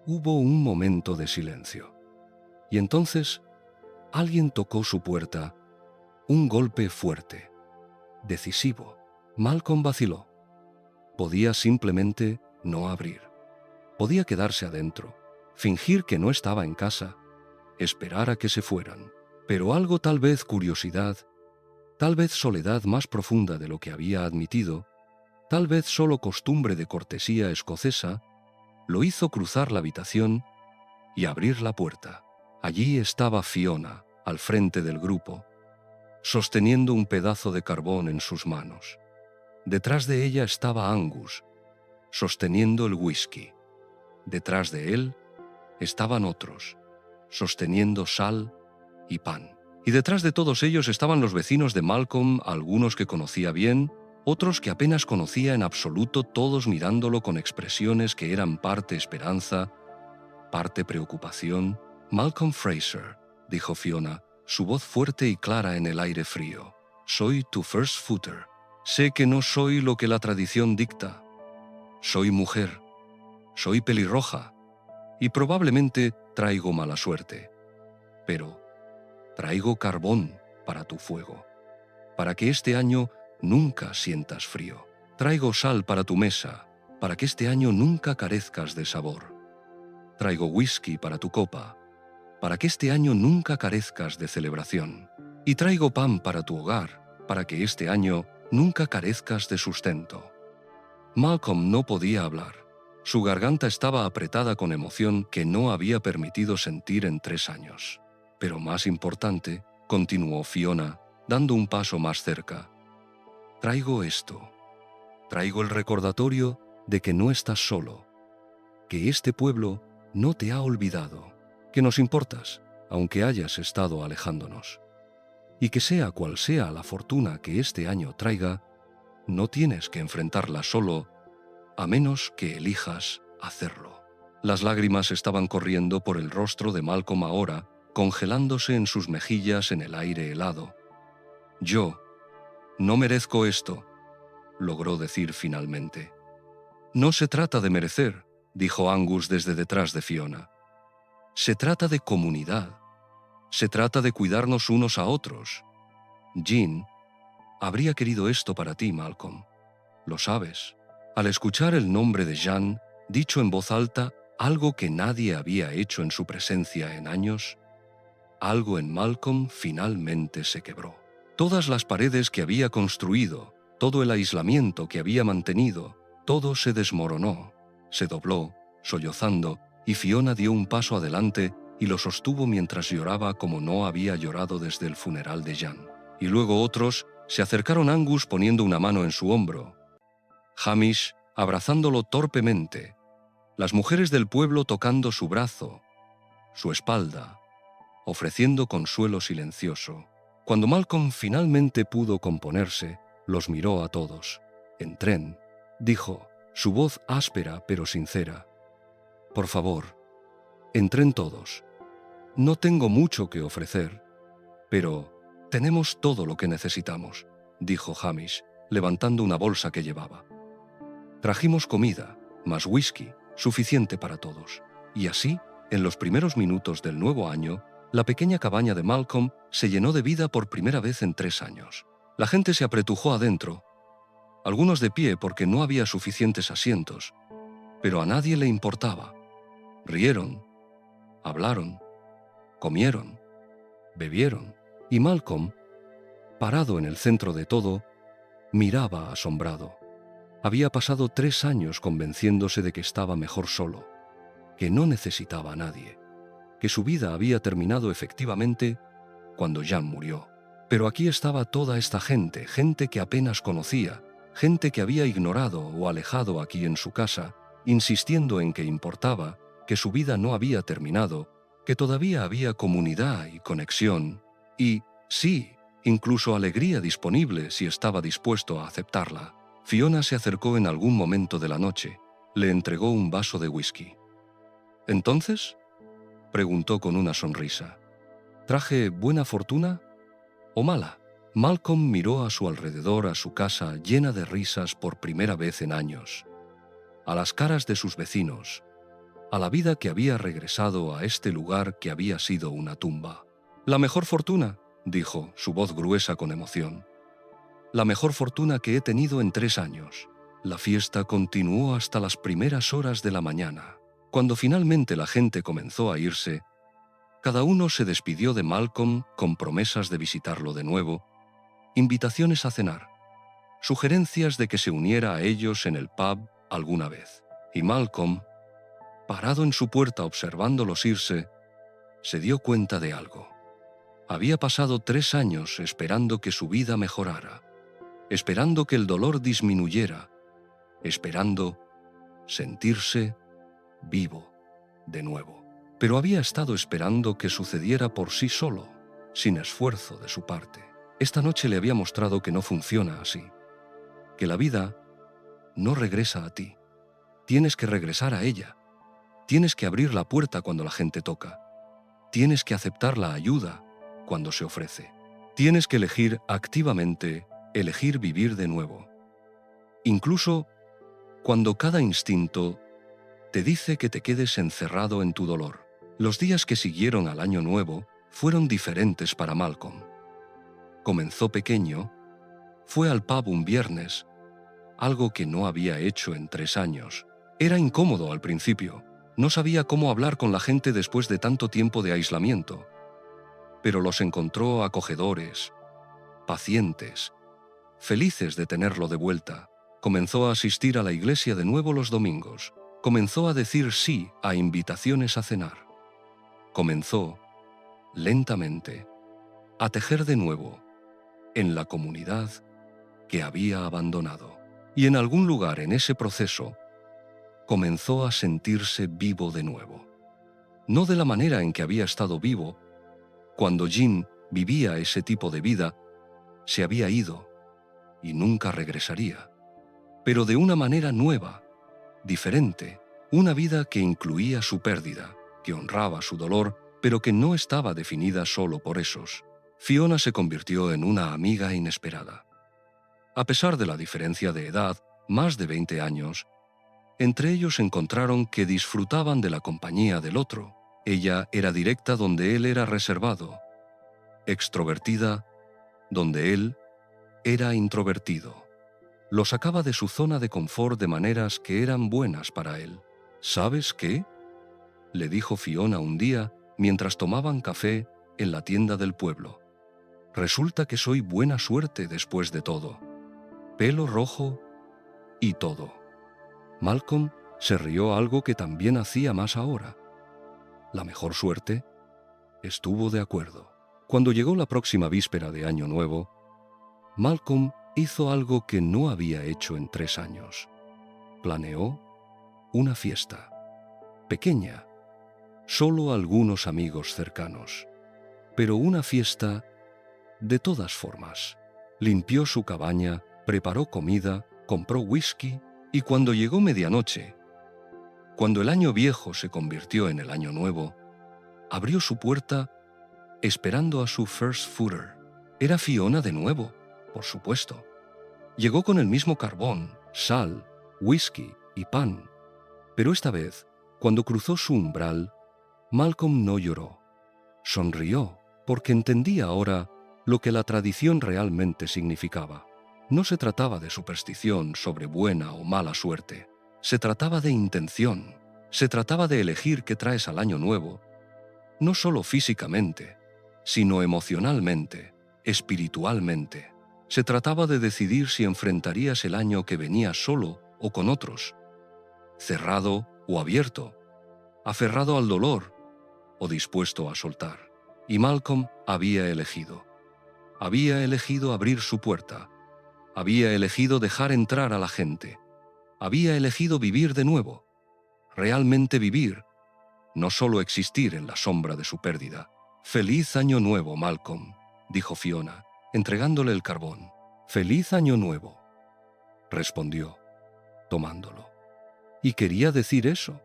A: Hubo un momento de silencio. Y entonces, alguien tocó su puerta. Un golpe fuerte, decisivo. Malcolm vaciló. Podía simplemente no abrir. Podía quedarse adentro, fingir que no estaba en casa, esperar a que se fueran. Pero algo, tal vez curiosidad, tal vez soledad más profunda de lo que había admitido, tal vez solo costumbre de cortesía escocesa, lo hizo cruzar la habitación y abrir la puerta. Allí estaba Fiona, al frente del grupo, sosteniendo un pedazo de carbón en sus manos. Detrás de ella estaba Angus, sosteniendo el whisky. Detrás de él estaban otros, sosteniendo sal y pan. Y detrás de todos ellos estaban los vecinos de Malcolm, algunos que conocía bien, otros que apenas conocía en absoluto, todos mirándolo con expresiones que eran parte esperanza, parte preocupación. Malcolm Fraser, dijo Fiona, su voz fuerte y clara en el aire frío. Soy tu first footer. Sé que no soy lo que la tradición dicta. Soy mujer. Soy pelirroja. Y probablemente traigo mala suerte. Pero traigo carbón para tu fuego, para que este año nunca sientas frío. Traigo sal para tu mesa, para que este año nunca carezcas de sabor. Traigo whisky para tu copa, para que este año nunca carezcas de celebración. Y traigo pan para tu hogar, para que este año nunca carezcas de sustento. Malcolm no podía hablar. Su garganta estaba apretada con emoción que no había permitido sentir en 3 años. Pero más importante, continuó Fiona, dando un paso más cerca. Traigo esto. Traigo el recordatorio de que no estás solo, que este pueblo no te ha olvidado, que nos importas, aunque hayas estado alejándonos. Y que sea cual sea la fortuna que este año traiga, no tienes que enfrentarla solo, a menos que elijas hacerlo. Las lágrimas estaban corriendo por el rostro de Malcolm ahora, congelándose en sus mejillas en el aire helado. Yo no merezco esto, logró decir finalmente. No se trata de merecer, dijo Angus desde detrás de Fiona. Se trata de comunidad. Se trata de cuidarnos unos a otros. Jean habría querido esto para ti, Malcolm. Lo sabes. Al escuchar el nombre de Jean, dicho en voz alta, algo que nadie había hecho en su presencia en años, algo en Malcolm finalmente se quebró. Todas las paredes que había construido, todo el aislamiento que había mantenido, todo se desmoronó, se dobló, sollozando, y Fiona dio un paso adelante y lo sostuvo mientras lloraba como no había llorado desde el funeral de Jean. Y luego otros se acercaron a Angus poniendo una mano en su hombro. Hamish abrazándolo torpemente, las mujeres del pueblo tocando su brazo, su espalda, ofreciendo consuelo silencioso. Cuando Malcolm finalmente pudo componerse, los miró a todos. Entren, dijo, su voz áspera pero sincera. Por favor, entren todos. No tengo mucho que ofrecer, pero tenemos todo lo que necesitamos, dijo Hamish, levantando una bolsa que llevaba. Trajimos comida, más whisky, suficiente para todos. Y así, en los primeros minutos del nuevo año, la pequeña cabaña de Malcolm se llenó de vida por primera vez en 3 años. La gente se apretujó adentro. algunos de pie porque no había suficientes asientos, pero a nadie le importaba. Rieron, hablaron, comieron, bebieron, y Malcolm, parado en el centro de todo, miraba asombrado. Había pasado 3 años convenciéndose de que estaba mejor solo, que no necesitaba a nadie, que su vida había terminado efectivamente cuando Jan murió. Pero aquí estaba toda esta gente, gente que apenas conocía, gente que había ignorado o alejado aquí en su casa, insistiendo en que importaba, que su vida no había terminado, que todavía había comunidad y conexión, y, sí, incluso alegría disponible si estaba dispuesto a aceptarla. Fiona se acercó en algún momento de la noche, le entregó un vaso de whisky. ¿Entonces?, preguntó con una sonrisa. ¿Traje buena fortuna o mala? Malcolm miró a su alrededor, a su casa llena de risas por primera vez en años, a las caras de sus vecinos, a la vida que había regresado a este lugar que había sido una tumba. «La mejor fortuna», dijo, su voz gruesa con emoción. «La mejor fortuna que he tenido en 3 años». La fiesta continuó hasta las primeras horas de la mañana. Cuando finalmente la gente comenzó a irse, cada uno se despidió de Malcolm con promesas de visitarlo de nuevo, invitaciones a cenar, sugerencias de que se uniera a ellos en el pub alguna vez. Y Malcolm, parado en su puerta observándolos irse, se dio cuenta de algo. Había pasado 3 años esperando que su vida mejorara, esperando que el dolor disminuyera, esperando sentirse vivo de nuevo. Pero había estado esperando que sucediera por sí solo, sin esfuerzo de su parte. Esta noche le había mostrado que no funciona así, que la vida no regresa a ti. Tienes que regresar a ella. Tienes que abrir la puerta cuando la gente toca. Tienes que aceptar la ayuda cuando se ofrece. Tienes que elegir activamente, elegir vivir de nuevo. Incluso cuando cada instinto te dice que te quedes encerrado en tu dolor. Los días que siguieron al Año Nuevo fueron diferentes para Malcolm. Comenzó pequeño, fue al pub un viernes, algo que no había hecho en 3 años. Era incómodo al principio, no sabía cómo hablar con la gente después de tanto tiempo de aislamiento, pero los encontró acogedores, pacientes, felices de tenerlo de vuelta. Comenzó a asistir a la iglesia de nuevo los domingos. Comenzó a decir sí a invitaciones a cenar. Comenzó, lentamente, a tejer de nuevo en la comunidad que había abandonado. Y en algún lugar en ese proceso, comenzó a sentirse vivo de nuevo. No de la manera en que había estado vivo cuando Jean vivía ese tipo de vida, se había ido y nunca regresaría, pero de una manera nueva, diferente, una vida que incluía su pérdida, que honraba su dolor, pero que no estaba definida solo por esos. Fiona se convirtió en una amiga inesperada. A pesar de la diferencia de edad, más de 20 años, entre ellos encontraron que disfrutaban de la compañía del otro. Ella era directa donde él era reservado, extrovertida donde él era introvertido. Lo sacaba de su zona de confort de maneras que eran buenas para él. ¿Sabes qué?, le dijo Fiona un día mientras tomaban café en la tienda del pueblo. Resulta que soy buena suerte después de todo. Pelo rojo y todo. Malcolm se rió, algo que también hacía más ahora. ¿La mejor suerte? Estuvo de acuerdo. Cuando llegó la próxima víspera de Año Nuevo, Malcolm hizo algo que no había hecho en 3 años. Planeó una fiesta. Pequeña, solo algunos amigos cercanos. Pero una fiesta de todas formas. Limpió su cabaña, preparó comida, compró whisky, y cuando llegó medianoche, cuando el año viejo se convirtió en el año nuevo, abrió su puerta esperando a su first footer. Era Fiona de nuevo, por supuesto. Llegó con el mismo carbón, sal, whisky y pan. Pero esta vez, cuando cruzó su umbral, Malcolm no lloró. Sonrió, porque entendía ahora lo que la tradición realmente significaba. No se trataba de superstición sobre buena o mala suerte. Se trataba de intención. Se trataba de elegir qué traes al año nuevo, no solo físicamente, sino emocionalmente, espiritualmente. Se trataba de decidir si enfrentarías el año que venía solo o con otros, cerrado o abierto, aferrado al dolor o dispuesto a soltar. Y Malcolm había elegido. Había elegido abrir su puerta. Había elegido dejar entrar a la gente. Había elegido vivir de nuevo. Realmente vivir, no solo existir en la sombra de su pérdida. «Feliz año nuevo, Malcolm», dijo Fiona, entregándole el carbón. «Feliz año nuevo», respondió, tomándolo. Y quería decir eso.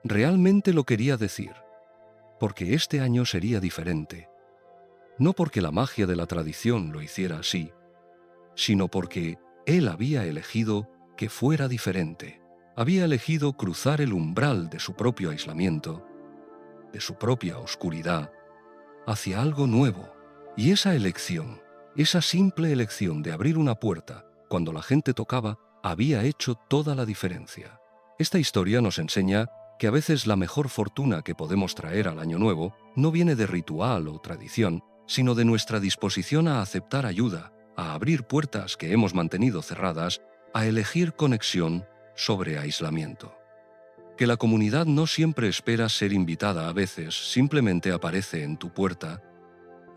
A: Realmente lo quería decir. Porque este año sería diferente. No porque la magia de la tradición lo hiciera así, sino porque él había elegido que fuera diferente. Había elegido cruzar el umbral de su propio aislamiento, de su propia oscuridad, hacia algo nuevo. Y esa elección, esa simple elección de abrir una puerta cuando la gente tocaba, había hecho toda la diferencia. Esta historia nos enseña que a veces la mejor fortuna que podemos traer al año nuevo no viene de ritual o tradición, sino de nuestra disposición a aceptar ayuda, a abrir puertas que hemos mantenido cerradas, a elegir conexión sobre aislamiento. Que la comunidad no siempre espera ser invitada, a veces simplemente aparece en tu puerta,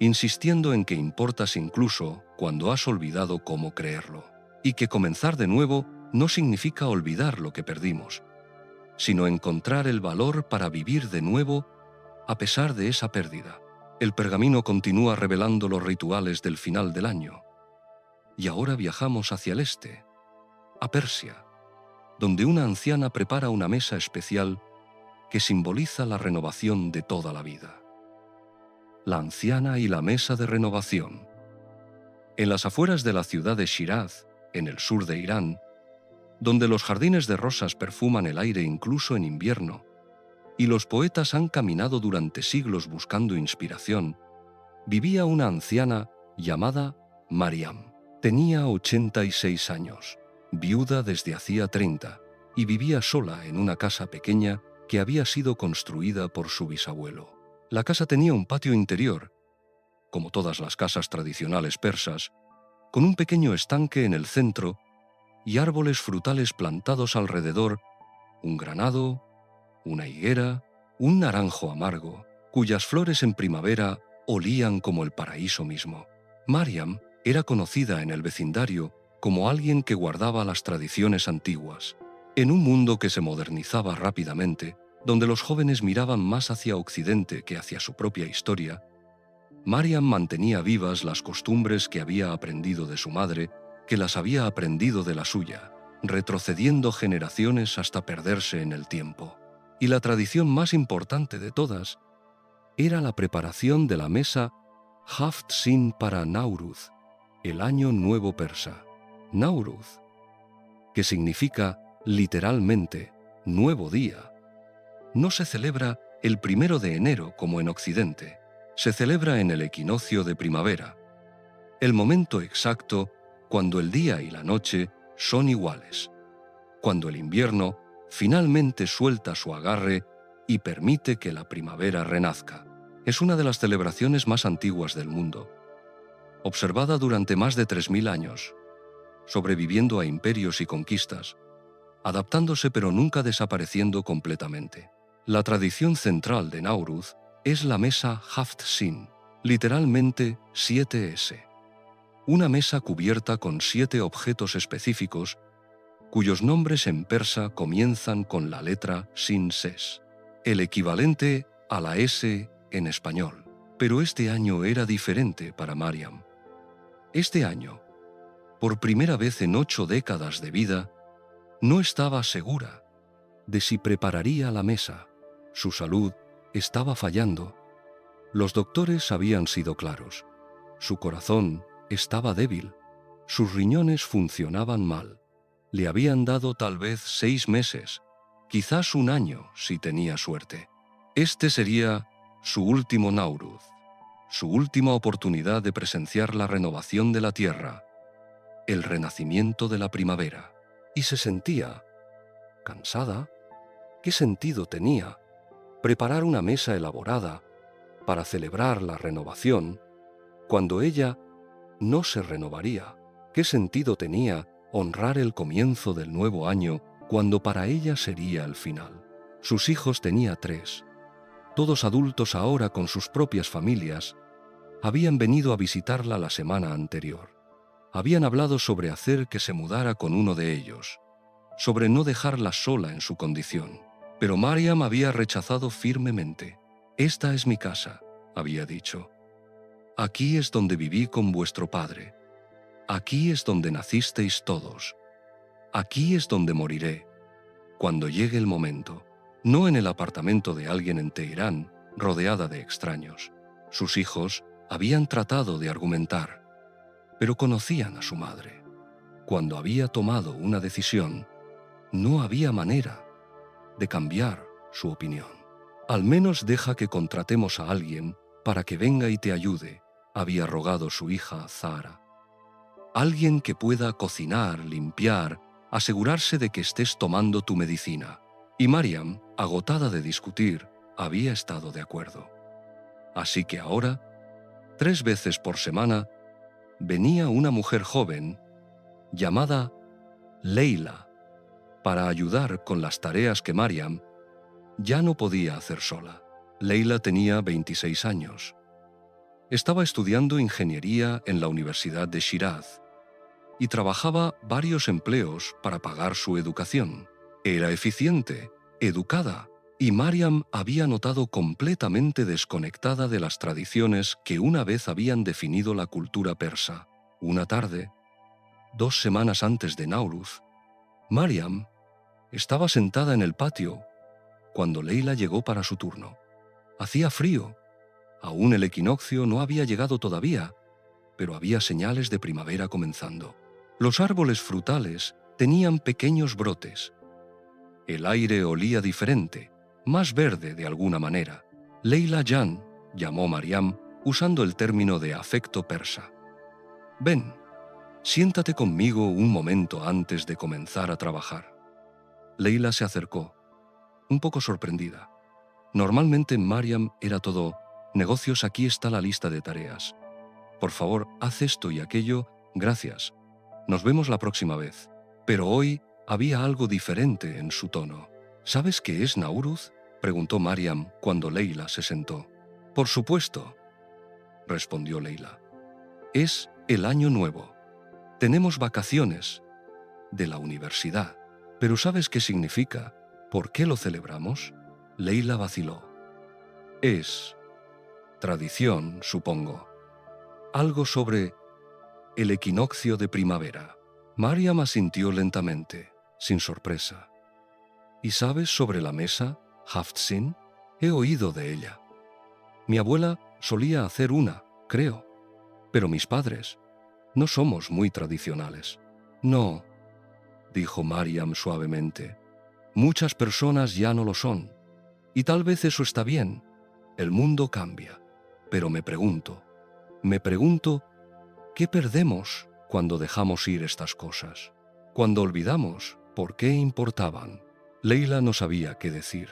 A: insistiendo en que importas incluso cuando has olvidado cómo creerlo. Y que comenzar de nuevo no significa olvidar lo que perdimos, sino encontrar el valor para vivir de nuevo a pesar de esa pérdida. El pergamino continúa revelando los rituales del final del año. Y ahora viajamos hacia el este, a Persia, donde una anciana prepara una mesa especial que simboliza la renovación de toda la vida. La anciana y la mesa de renovación. En las afueras de la ciudad de Shiraz, en el sur de Irán, donde los jardines de rosas perfuman el aire incluso en invierno, y los poetas han caminado durante siglos buscando inspiración, vivía una anciana llamada Mariam. Tenía 86 años, viuda desde hacía 30, y vivía sola en una casa pequeña que había sido construida por su bisabuelo. La casa tenía un patio interior, como todas las casas tradicionales persas, con un pequeño estanque en el centro y árboles frutales plantados alrededor, un granado, una higuera, un naranjo amargo, cuyas flores en primavera olían como el paraíso mismo. Mariam era conocida en el vecindario como alguien que guardaba las tradiciones antiguas. En un mundo que se modernizaba rápidamente, donde los jóvenes miraban más hacia Occidente que hacia su propia historia, Mariam mantenía vivas las costumbres que había aprendido de su madre, que las había aprendido de la suya, retrocediendo generaciones hasta perderse en el tiempo. Y la tradición más importante de todas era la preparación de la mesa Haft Sin para Nauruz, el año nuevo persa. Nauruz, que significa literalmente nuevo día, no se celebra el 1 de enero como en Occidente. Se celebra en el equinoccio de primavera, el momento exacto cuando el día y la noche son iguales, cuando el invierno finalmente suelta su agarre y permite que la primavera renazca. Es una de las celebraciones más antiguas del mundo, observada durante más de 3000 años, sobreviviendo a imperios y conquistas, adaptándose pero nunca desapareciendo completamente. La tradición central de Nauruz es la mesa Haft Sin, literalmente 7S. Una mesa cubierta con 7 objetos específicos cuyos nombres en persa comienzan con la letra Sin Ses, el equivalente a la S en español. Pero este año era diferente para Mariam. Este año, por primera vez en 8 décadas de vida, no estaba segura de si prepararía la mesa. Su salud estaba fallando. Los doctores habían sido claros. Su corazón estaba débil. Sus riñones funcionaban mal. Le habían dado tal vez 6 meses, quizás un año si tenía suerte. Este sería su último Nauruz, su última oportunidad de presenciar la renovación de la tierra, el renacimiento de la primavera, y se sentía cansada. ¿Qué sentido tenía preparar una mesa elaborada para celebrar la renovación cuando ella no se renovaría? ¿Qué sentido tenía honrar el comienzo del nuevo año cuando para ella sería el final? Sus hijos tenía 3, todos adultos ahora con sus propias familias. Habían venido a visitarla la semana anterior. Habían hablado sobre hacer que se mudara con uno de ellos, sobre no dejarla sola en su condición. Pero Mariam había rechazado firmemente. «Esta es mi casa», había dicho. «Aquí es donde viví con vuestro padre. Aquí es donde nacisteis todos. Aquí es donde moriré, cuando llegue el momento. No en el apartamento de alguien en Teherán, rodeada de extraños». Sus hijos habían tratado de argumentar, pero conocían a su madre. Cuando había tomado una decisión, no había manera de cambiar su opinión. «Al menos deja que contratemos a alguien para que venga y te ayude», había rogado su hija Zahra. «Alguien que pueda cocinar, limpiar, asegurarse de que estés tomando tu medicina». Y Mariam, agotada de discutir, había estado de acuerdo. Así que ahora, 3 veces por semana, venía una mujer joven llamada Leila para ayudar con las tareas que Mariam ya no podía hacer sola. Leila tenía 26 años. Estaba estudiando ingeniería en la Universidad de Shiraz y trabajaba varios empleos para pagar su educación. Era eficiente, educada, y Mariam había notado completamente desconectada de las tradiciones que una vez habían definido la cultura persa. Una tarde, 2 semanas antes de Nauruz, Mariam estaba sentada en el patio cuando Leila llegó para su turno. Hacía frío. Aún el equinoccio no había llegado todavía, pero había señales de primavera comenzando. Los árboles frutales tenían pequeños brotes. El aire olía diferente, más verde de alguna manera. Leila Jan, llamó Mariam, usando el término de afecto persa. «Ven, siéntate conmigo un momento antes de comenzar a trabajar». Leila se acercó, un poco sorprendida. Normalmente Mariam era todo: «Negocios, aquí está la lista de tareas. Por favor, haz esto y aquello, gracias. Nos vemos la próxima vez». Pero hoy había algo diferente en su tono. «¿Sabes qué es Nauruz?», preguntó Mariam cuando Leila se sentó. «Por supuesto», respondió Leila. «Es el año nuevo. Tenemos vacaciones de la universidad. Pero ¿sabes qué significa? ¿Por qué lo celebramos?». Leila vaciló. «Es tradición, supongo. Algo sobre el equinoccio de primavera». Mariam asintió lentamente, sin sorpresa. «¿Y sabes sobre la mesa, Haftzin? He oído de ella. Mi abuela solía hacer una, creo. Pero mis padres no somos muy tradicionales». «No», dijo Mariam suavemente. «Muchas personas ya no lo son. Y tal vez eso está bien. El mundo cambia. Pero me pregunto, ¿qué perdemos cuando dejamos ir estas cosas? Cuando olvidamos por qué importaban». Leila no sabía qué decir.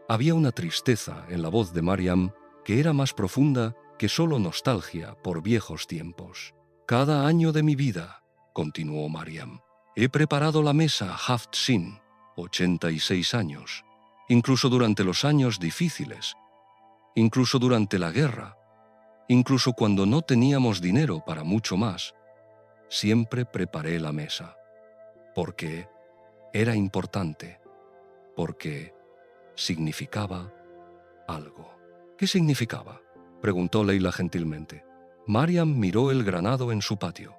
A: Había una tristeza en la voz de Mariam que era más profunda que solo nostalgia por viejos tiempos. «Cada año de mi vida», continuó Mariam, «he preparado la mesa Haftzin, 86 años. Incluso durante los años difíciles, incluso durante la guerra, incluso cuando no teníamos dinero para mucho más, siempre preparé la mesa. Porque era importante, porque significaba algo». «¿Qué significaba?», preguntó Leila gentilmente. Mariam miró el granado en su patio.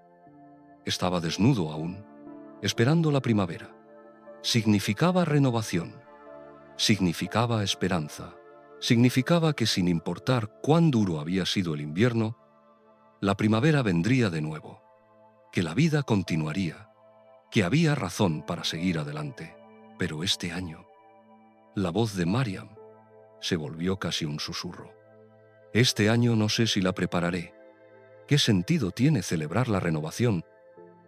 A: Estaba desnudo aún, esperando la primavera. Significaba renovación. Significaba esperanza. Significaba que sin importar cuán duro había sido el invierno, la primavera vendría de nuevo, que la vida continuaría, que había razón para seguir adelante. Pero este año, la voz de Mariam se volvió casi un susurro. «Este año no sé si la prepararé. ¿Qué sentido tiene celebrar la renovación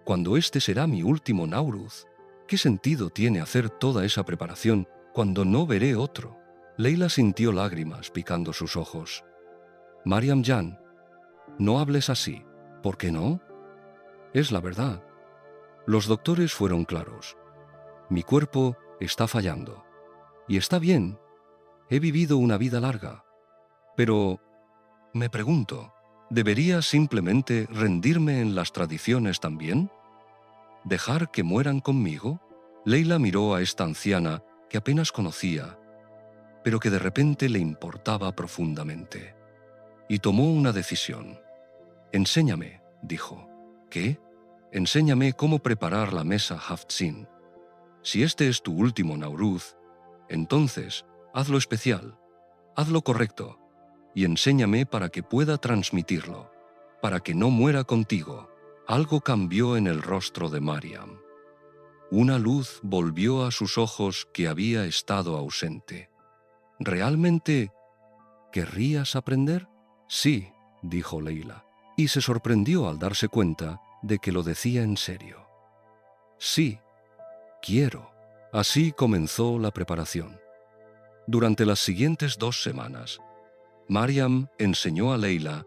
A: cuando este será mi último Nowruz. ¿Qué sentido tiene hacer toda esa preparación cuando no veré otro? Leila sintió lágrimas picando sus ojos. Mariam Jan, no hables así. ¿Por qué no? Es la verdad. Los doctores fueron claros. Mi cuerpo está fallando. Y está bien. He vivido una vida larga. Pero, me pregunto, ¿debería simplemente rendirme en las tradiciones también? ¿Dejar que mueran conmigo? Leila miró a esta anciana que apenas conocía, pero que de repente le importaba profundamente. Y tomó una decisión. Enséñame, dijo. ¿Qué? Enséñame cómo preparar la mesa Haftzin. Si este es tu último Nowruz, entonces hazlo especial, hazlo correcto, y enséñame para que pueda transmitirlo, para que no muera contigo. Algo cambió en el rostro de Mariam. Una luz volvió a sus ojos que había estado ausente. ¿Realmente querrías aprender? Sí, dijo Leila, y se sorprendió al darse cuenta de que lo decía en serio. Sí, quiero. Así comenzó la preparación. Durante las siguientes 2 semanas, Mariam enseñó a Leila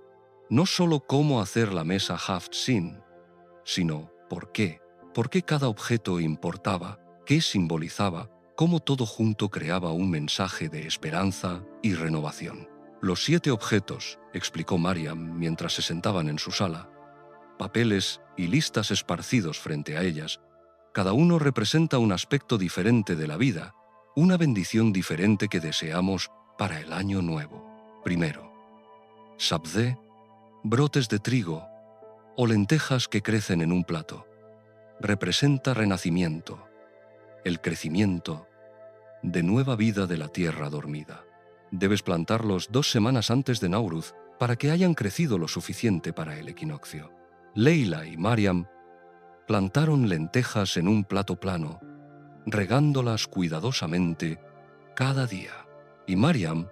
A: no solo cómo hacer la mesa Haftzin, sino por qué cada objeto importaba, qué simbolizaba, cómo todo junto creaba un mensaje de esperanza y renovación. Los 7 objetos, explicó Mariam mientras se sentaban en su sala, papeles y listas esparcidos frente a ellas, cada uno representa un aspecto diferente de la vida, una bendición diferente que deseamos para el año nuevo. Primero, sabdé, brotes de trigo o lentejas que crecen en un plato. Representa renacimiento, el crecimiento de nueva vida de la tierra dormida. Debes plantarlos 2 semanas antes de Nowruz para que hayan crecido lo suficiente para el equinoccio. Leila y Mariam plantaron lentejas en un plato plano, regándolas cuidadosamente cada día. Y Mariam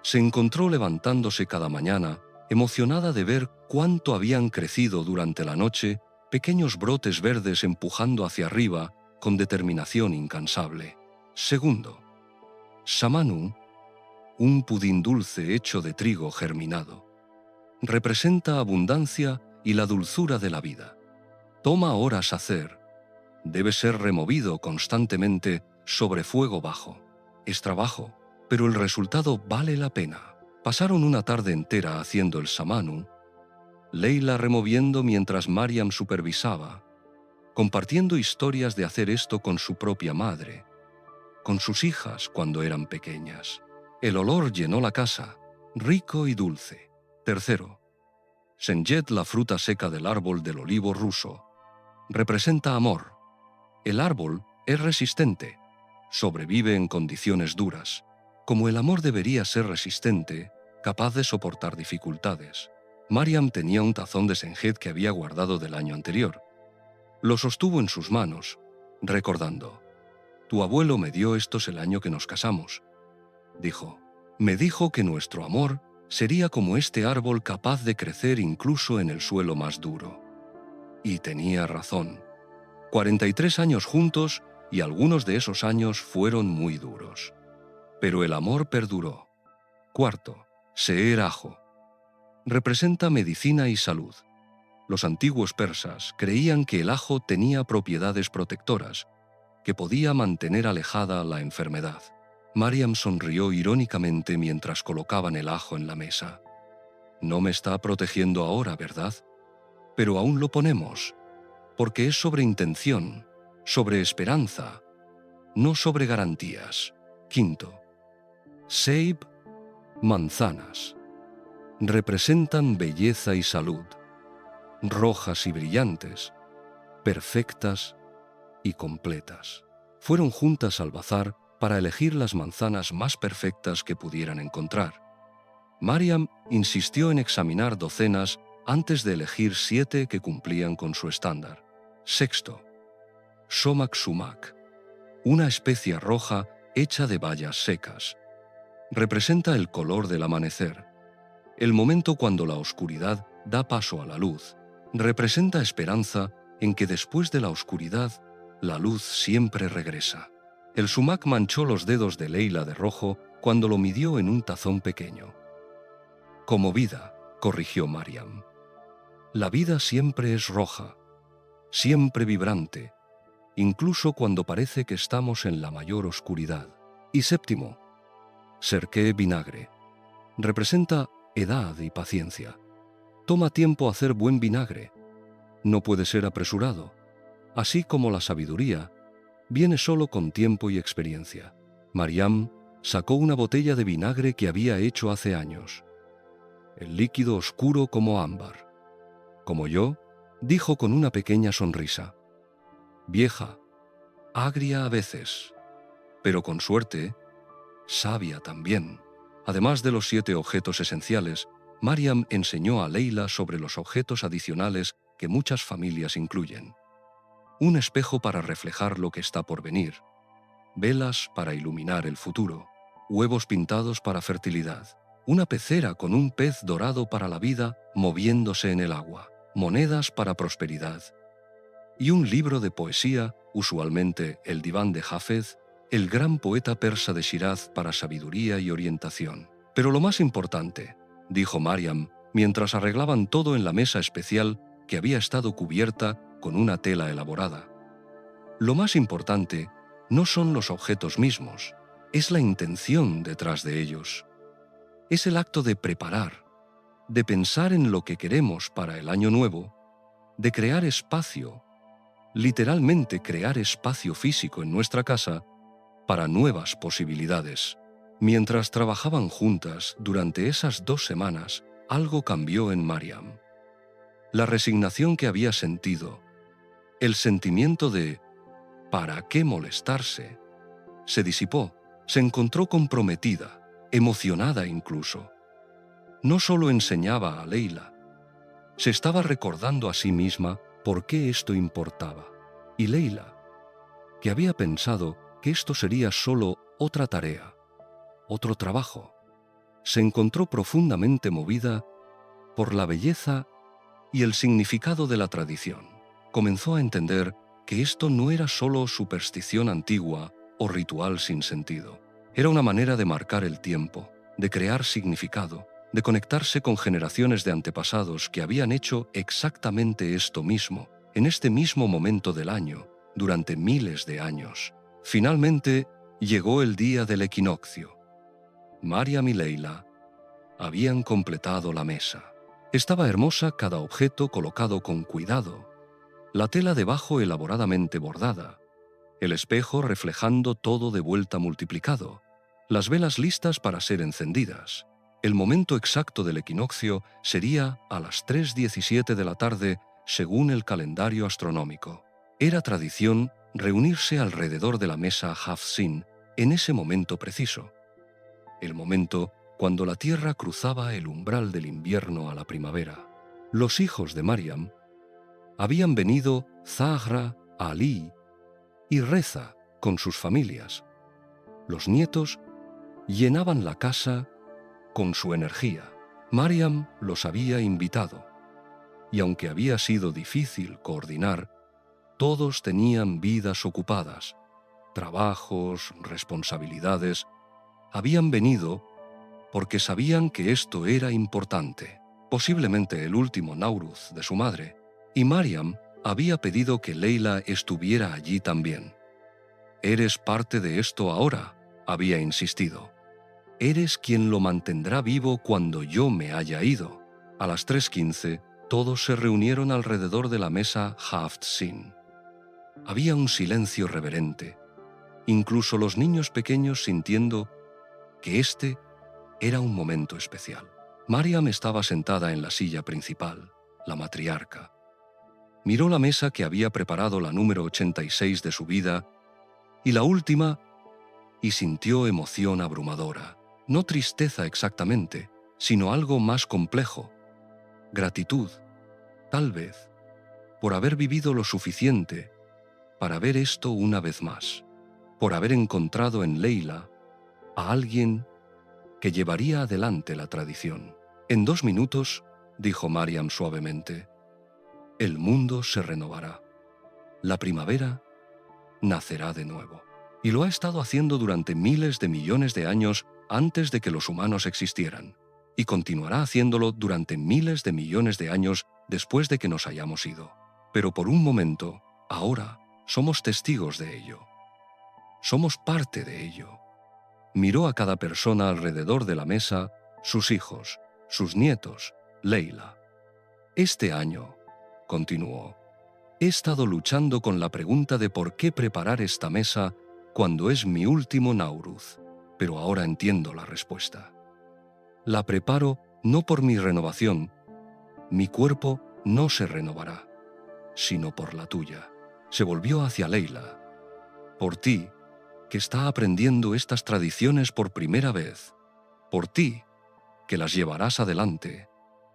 A: se encontró levantándose cada mañana, emocionada de ver cuánto habían crecido durante la noche, pequeños brotes verdes empujando hacia arriba con determinación incansable. Segundo, Samanu, un pudín dulce hecho de trigo germinado. Representa abundancia y la dulzura de la vida. Toma horas hacer. Debe ser removido constantemente sobre fuego bajo. Es trabajo, pero el resultado vale la pena. Pasaron una tarde entera haciendo el samanu, Leila removiendo mientras Mariam supervisaba, compartiendo historias de hacer esto con su propia madre, con sus hijas cuando eran pequeñas. El olor llenó la casa, rico y dulce. Tercero, Senjet, la fruta seca del árbol del olivo ruso, representa amor. El árbol es resistente, sobrevive en condiciones duras, como el amor debería ser resistente, capaz de soportar dificultades. Mariam tenía un tazón de Senjet que había guardado del año anterior. Lo sostuvo en sus manos, recordando: «Tu abuelo me dio estos el año que nos casamos», dijo. «Me dijo que nuestro amor sería como este árbol capaz de crecer incluso en el suelo más duro». Y tenía razón. 43 años juntos y algunos de esos años fueron muy duros. Pero el amor perduró. Cuarto, Seher Ajo. Representa medicina y salud. Los antiguos persas creían que el ajo tenía propiedades protectoras, que podía mantener alejada la enfermedad. Mariam sonrió irónicamente mientras colocaban el ajo en la mesa. «No me está protegiendo ahora, ¿verdad? Pero aún lo ponemos, porque es sobre intención, sobre esperanza, no sobre garantías». Quinto, Seib, manzanas. Representan belleza y salud, rojas y brillantes, perfectas y completas. Fueron juntas al bazar para elegir las manzanas más perfectas que pudieran encontrar. Mariam insistió en examinar docenas antes de elegir 7 que cumplían con su estándar. Sexto, Somak sumak, una especia roja hecha de bayas secas. Representa el color del amanecer, el momento cuando la oscuridad da paso a la luz. Representa esperanza en que después de la oscuridad, la luz siempre regresa. El sumac manchó los dedos de Leila de rojo cuando lo midió en un tazón pequeño. Como vida, corrigió Mariam. La vida siempre es roja, siempre vibrante, incluso cuando parece que estamos en la mayor oscuridad. Y séptimo, Serké vinagre. Representa edad y paciencia. Toma tiempo hacer buen vinagre. No puede ser apresurado. Así como la sabiduría, viene solo con tiempo y experiencia. Mariam sacó una botella de vinagre que había hecho hace años. El líquido oscuro como ámbar. Como yo, dijo con una pequeña sonrisa. Vieja, agria a veces, pero con suerte, sabia también. Además de los 7 objetos esenciales, Mariam enseñó a Leila sobre los objetos adicionales que muchas familias incluyen. Un espejo para reflejar lo que está por venir, velas para iluminar el futuro, huevos pintados para fertilidad, una pecera con un pez dorado para la vida moviéndose en el agua, monedas para prosperidad, y un libro de poesía, usualmente el Diván de Hafez, el gran poeta persa de Shiraz para sabiduría y orientación. Pero lo más importante, dijo Mariam, mientras arreglaban todo en la mesa especial que había estado cubierta con una tela elaborada. Lo más importante no son los objetos mismos, es la intención detrás de ellos. Es el acto de preparar, de pensar en lo que queremos para el año nuevo, de crear espacio, literalmente crear espacio físico en nuestra casa para nuevas posibilidades. Mientras trabajaban juntas durante esas 2 semanas, algo cambió en Mariam. La resignación que había sentido, el sentimiento de ¿para qué molestarse?, se disipó, se encontró comprometida, emocionada incluso. No solo enseñaba a Leila, se estaba recordando a sí misma por qué esto importaba. Y Leila, que había pensado que esto sería solo otra tarea, otro trabajo, se encontró profundamente movida por la belleza y el significado de la tradición. Comenzó a entender que esto no era solo superstición antigua o ritual sin sentido. Era una manera de marcar el tiempo, de crear significado, de conectarse con generaciones de antepasados que habían hecho exactamente esto mismo, en este mismo momento del año, durante miles de años. Finalmente, llegó el día del equinoccio. Mariam y Leila habían completado la mesa. Estaba hermosa cada objeto colocado con cuidado, la tela debajo elaboradamente bordada, el espejo reflejando todo de vuelta multiplicado, las velas listas para ser encendidas. El momento exacto del equinoccio sería a las 3:17 de la tarde según el calendario astronómico. Era tradición reunirse alrededor de la mesa Hafsin en ese momento preciso, el momento cuando la tierra cruzaba el umbral del invierno a la primavera. Los hijos de Mariam habían venido Zahra, Ali y Reza con sus familias. Los nietos llenaban la casa con su energía. Mariam los había invitado, y aunque había sido difícil coordinar, todos tenían vidas ocupadas, trabajos, responsabilidades. Habían venido porque sabían que esto era importante, posiblemente el último Nauruz de su madre, y Mariam había pedido que Leila estuviera allí también. «Eres parte de esto ahora», había insistido. «Eres quien lo mantendrá vivo cuando yo me haya ido». A las 3:15, todos se reunieron alrededor de la mesa Hafsin. Había un silencio reverente, incluso los niños pequeños sintiendo que este era un momento especial. Mariam estaba sentada en la silla principal, la matriarca. Miró la mesa que había preparado la número 86 de su vida y la última y sintió emoción abrumadora. No tristeza exactamente, sino algo más complejo. Gratitud, tal vez, por haber vivido lo suficiente para ver esto una vez más, por haber encontrado en Leila a alguien que llevaría adelante la tradición. «En 2 minutos», dijo Mariam suavemente, «el mundo se renovará». la primavera nacerá de nuevo. Y lo ha estado haciendo durante miles de millones de años antes de que los humanos existieran. Y continuará haciéndolo durante miles de millones de años después de que nos hayamos ido. Pero por un momento, ahora, somos testigos de ello. Somos parte de ello. Miró a cada persona alrededor de la mesa, sus hijos, sus nietos, Leila. Este año, continuó, he estado luchando con la pregunta de por qué preparar esta mesa cuando es mi último Nowruz, pero ahora entiendo la respuesta. La preparo no por mi renovación, mi cuerpo no se renovará, sino por la tuya. Se volvió hacia Leila. Por ti, que está aprendiendo estas tradiciones por primera vez. Por ti, que las llevarás adelante,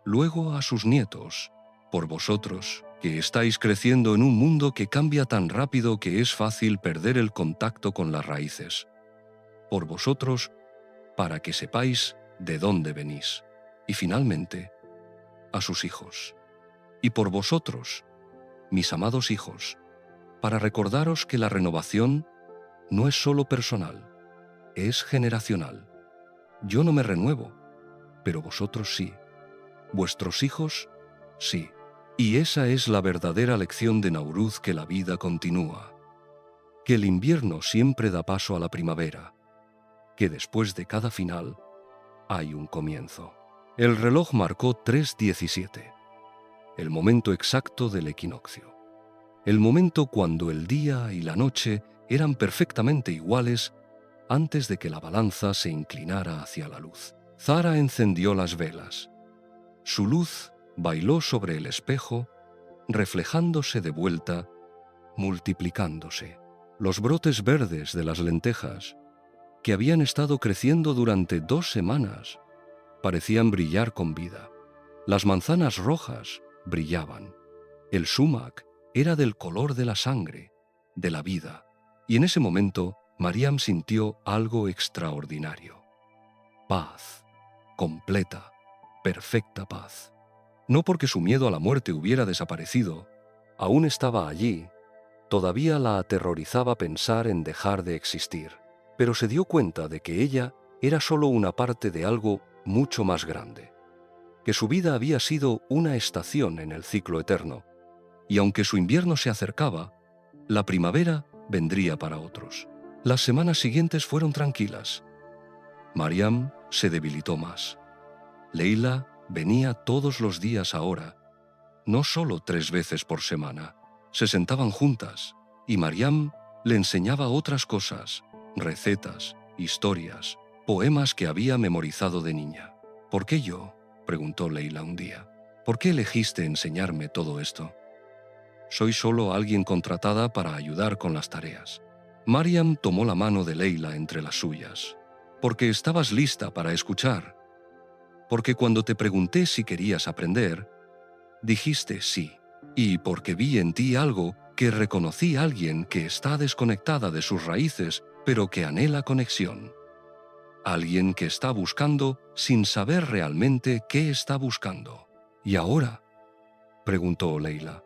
A: luego a sus nietos. Por vosotros, que estáis creciendo en un mundo que cambia tan rápido que es fácil perder el contacto con las raíces. Por vosotros, para que sepáis de dónde venís. Y finalmente, a sus hijos. Y por vosotros, mis amados hijos, para recordaros que la renovación no es solo personal, es generacional. Yo no me renuevo, pero vosotros sí. Vuestros hijos, sí. Y esa es la verdadera lección de Nowruz, que la vida continúa. Que el invierno siempre da paso a la primavera. Que después de cada final hay un comienzo. El reloj marcó 3:17. El momento exacto del equinoccio. El momento cuando el día y la noche eran perfectamente iguales antes de que la balanza se inclinara hacia la luz. Zara encendió las velas. Su luz bailó sobre el espejo, reflejándose de vuelta, multiplicándose. Los brotes verdes de las lentejas, que habían estado creciendo durante 2 semanas, parecían brillar con vida. Las manzanas rojas brillaban. El sumac era del color de la sangre, de la vida. Y en ese momento, Mariam sintió algo extraordinario. Paz, completa, perfecta paz. No porque su miedo a la muerte hubiera desaparecido, aún estaba allí, todavía la aterrorizaba pensar en dejar de existir, pero se dio cuenta de que ella era solo una parte de algo mucho más grande, que su vida había sido una estación en el ciclo eterno, y aunque su invierno se acercaba, la primavera vendría para otros. Las semanas siguientes fueron tranquilas. Mariam se debilitó más. Leila venía todos los días ahora, no solo 3 veces por semana. Se sentaban juntas, y Mariam le enseñaba otras cosas, recetas, historias, poemas que había memorizado de niña. ¿Por qué yo?, preguntó Leila un día. ¿Por qué elegiste enseñarme todo esto? Soy solo alguien contratada para ayudar con las tareas. Mariam tomó la mano de Leila entre las suyas. Porque estabas lista para escuchar. Porque cuando te pregunté si querías aprender, dijiste sí. Y porque vi en ti algo que reconocí a alguien que está desconectada de sus raíces, pero que anhela conexión. Alguien que está buscando sin saber realmente qué está buscando. ¿Y ahora?, preguntó Leila.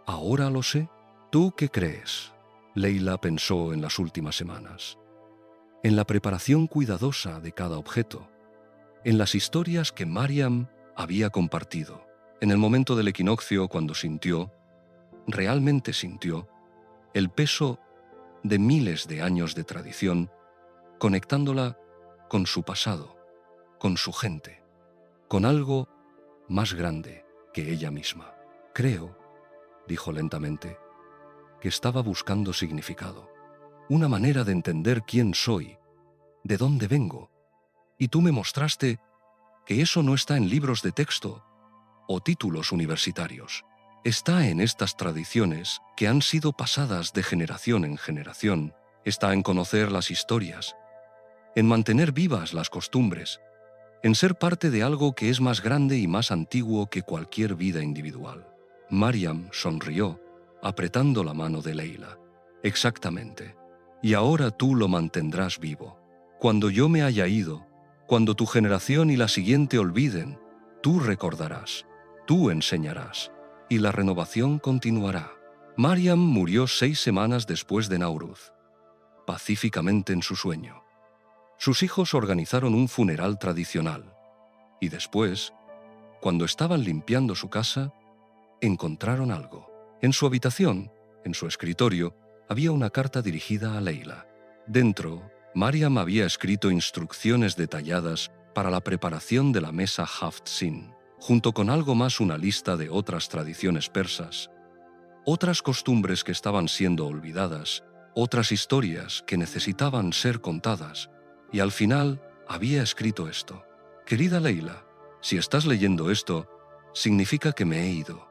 A: ¿Ahora lo sé? ¿Tú qué crees? Leila pensó en las últimas semanas. En la preparación cuidadosa de cada objeto. En las historias que Mariam había compartido. En el momento del equinoccio, cuando sintió, realmente sintió, el peso de miles de años de tradición, conectándola con su pasado, con su gente, con algo más grande que ella misma. Creo, dijo lentamente, que estaba buscando significado, una manera de entender quién soy, de dónde vengo, y tú me mostraste que eso no está en libros de texto o títulos universitarios. Está en estas tradiciones que han sido pasadas de generación en generación. Está en conocer las historias, en mantener vivas las costumbres, en ser parte de algo que es más grande y más antiguo que cualquier vida individual. Mariam sonrió, apretando la mano de Leila. Exactamente. Y ahora tú lo mantendrás vivo. Cuando yo me haya ido, cuando tu generación y la siguiente olviden, tú recordarás, tú enseñarás, y la renovación continuará. Mariam murió 6 semanas después de Nauruz, pacíficamente en su sueño. Sus hijos organizaron un funeral tradicional y después, cuando estaban limpiando su casa, encontraron algo. En su habitación, en su escritorio, había una carta dirigida a Leila. Dentro, Mariam había escrito instrucciones detalladas para la preparación de la mesa Haft-Sin, junto con algo más una lista de otras tradiciones persas, otras costumbres que estaban siendo olvidadas, otras historias que necesitaban ser contadas, y al final había escrito esto. Querida Leila, si estás leyendo esto, significa que me he ido.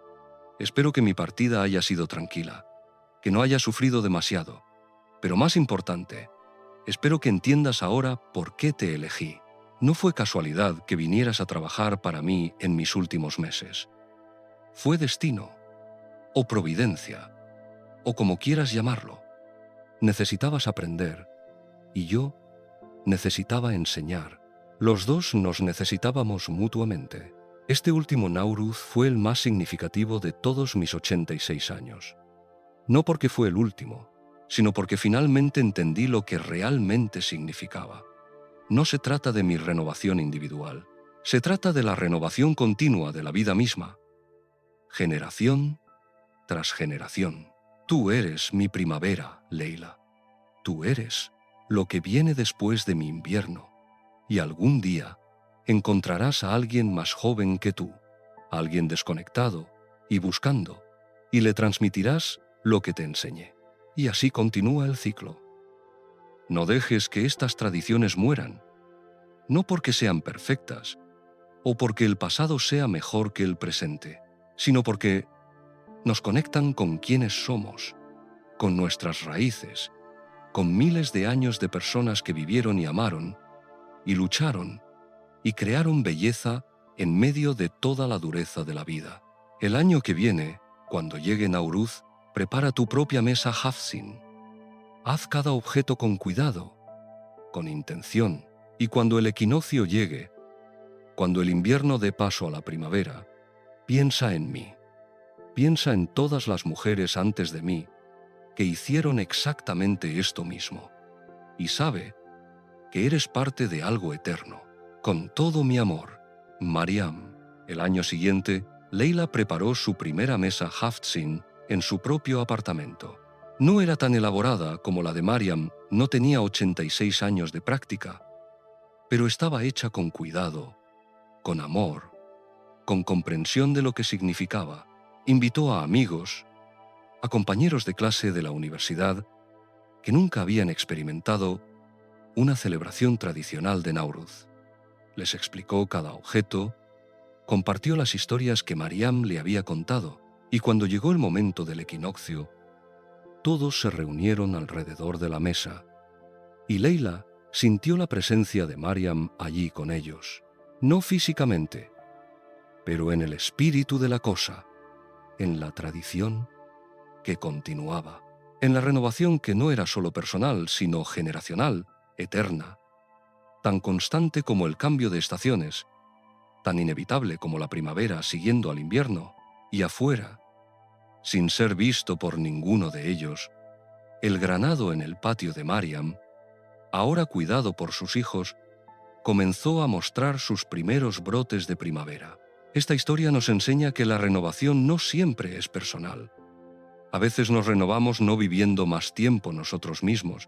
A: Espero que mi partida haya sido tranquila, que no haya sufrido demasiado, pero más importante, espero que entiendas ahora por qué te elegí. No fue casualidad que vinieras a trabajar para mí en mis últimos meses. Fue destino, o providencia, o como quieras llamarlo. Necesitabas aprender, y yo necesitaba enseñar. Los dos nos necesitábamos mutuamente. Este último Nauruz fue el más significativo de todos mis 86 años. No porque fue el último, sino porque finalmente entendí lo que realmente significaba. No se trata de mi renovación individual, se trata de la renovación continua de la vida misma. Generación tras generación. Tú eres mi primavera, Leila. Tú eres lo que viene después de mi invierno. Y algún día encontrarás a alguien más joven que tú, alguien desconectado y buscando, y le transmitirás lo que te enseñé. Y así continúa el ciclo. No dejes que estas tradiciones mueran, no porque sean perfectas o porque el pasado sea mejor que el presente, sino porque nos conectan con quienes somos, con nuestras raíces, con miles de años de personas que vivieron y amaron, y lucharon, y crearon belleza en medio de toda la dureza de la vida. El año que viene, cuando llegue Nauruz, prepara tu propia mesa Hafsin. Haz cada objeto con cuidado, con intención, y cuando el equinoccio llegue, cuando el invierno dé paso a la primavera, piensa en mí. Piensa en todas las mujeres antes de mí que hicieron exactamente esto mismo. Y sabe que eres parte de algo eterno. Con todo mi amor, Mariam. El año siguiente, Leila preparó su primera mesa Haft-Sin en su propio apartamento. No era tan elaborada como la de Mariam, no tenía 86 años de práctica, pero estaba hecha con cuidado, con amor, con comprensión de lo que significaba. Invitó a amigos, a compañeros de clase de la universidad que nunca habían experimentado una celebración tradicional de Nauruz. Les explicó cada objeto, compartió las historias que Mariam le había contado, y cuando llegó el momento del equinoccio, todos se reunieron alrededor de la mesa, y Leila sintió la presencia de Mariam allí con ellos, no físicamente, pero en el espíritu de la cosa, en la tradición que continuaba, en la renovación que no era solo personal, sino generacional, eterna, tan constante como el cambio de estaciones, tan inevitable como la primavera siguiendo al invierno, y afuera, sin ser visto por ninguno de ellos, el granado en el patio de Mariam, ahora cuidado por sus hijos, comenzó a mostrar sus primeros brotes de primavera. Esta historia nos enseña que la renovación no siempre es personal. A veces nos renovamos no viviendo más tiempo nosotros mismos,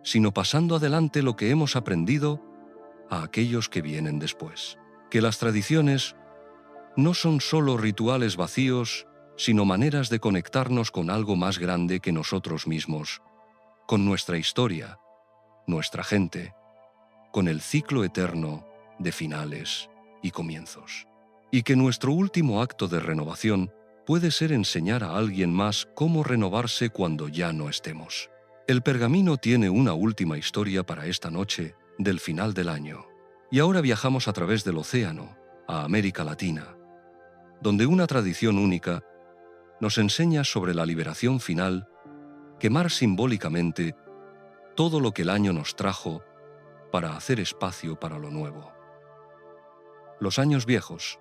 A: sino pasando adelante lo que hemos aprendido a aquellos que vienen después. Que las tradiciones no son solo rituales vacíos, sino maneras de conectarnos con algo más grande que nosotros mismos, con nuestra historia, nuestra gente, con el ciclo eterno de finales y comienzos. Y que nuestro último acto de renovación puede ser enseñar a alguien más cómo renovarse cuando ya no estemos. El pergamino tiene una última historia para esta noche del final del año. Y ahora viajamos a través del océano, a América Latina, donde una tradición única nos enseña sobre la liberación final, quemar simbólicamente todo lo que el año nos trajo para hacer espacio para lo nuevo. Los años viejos.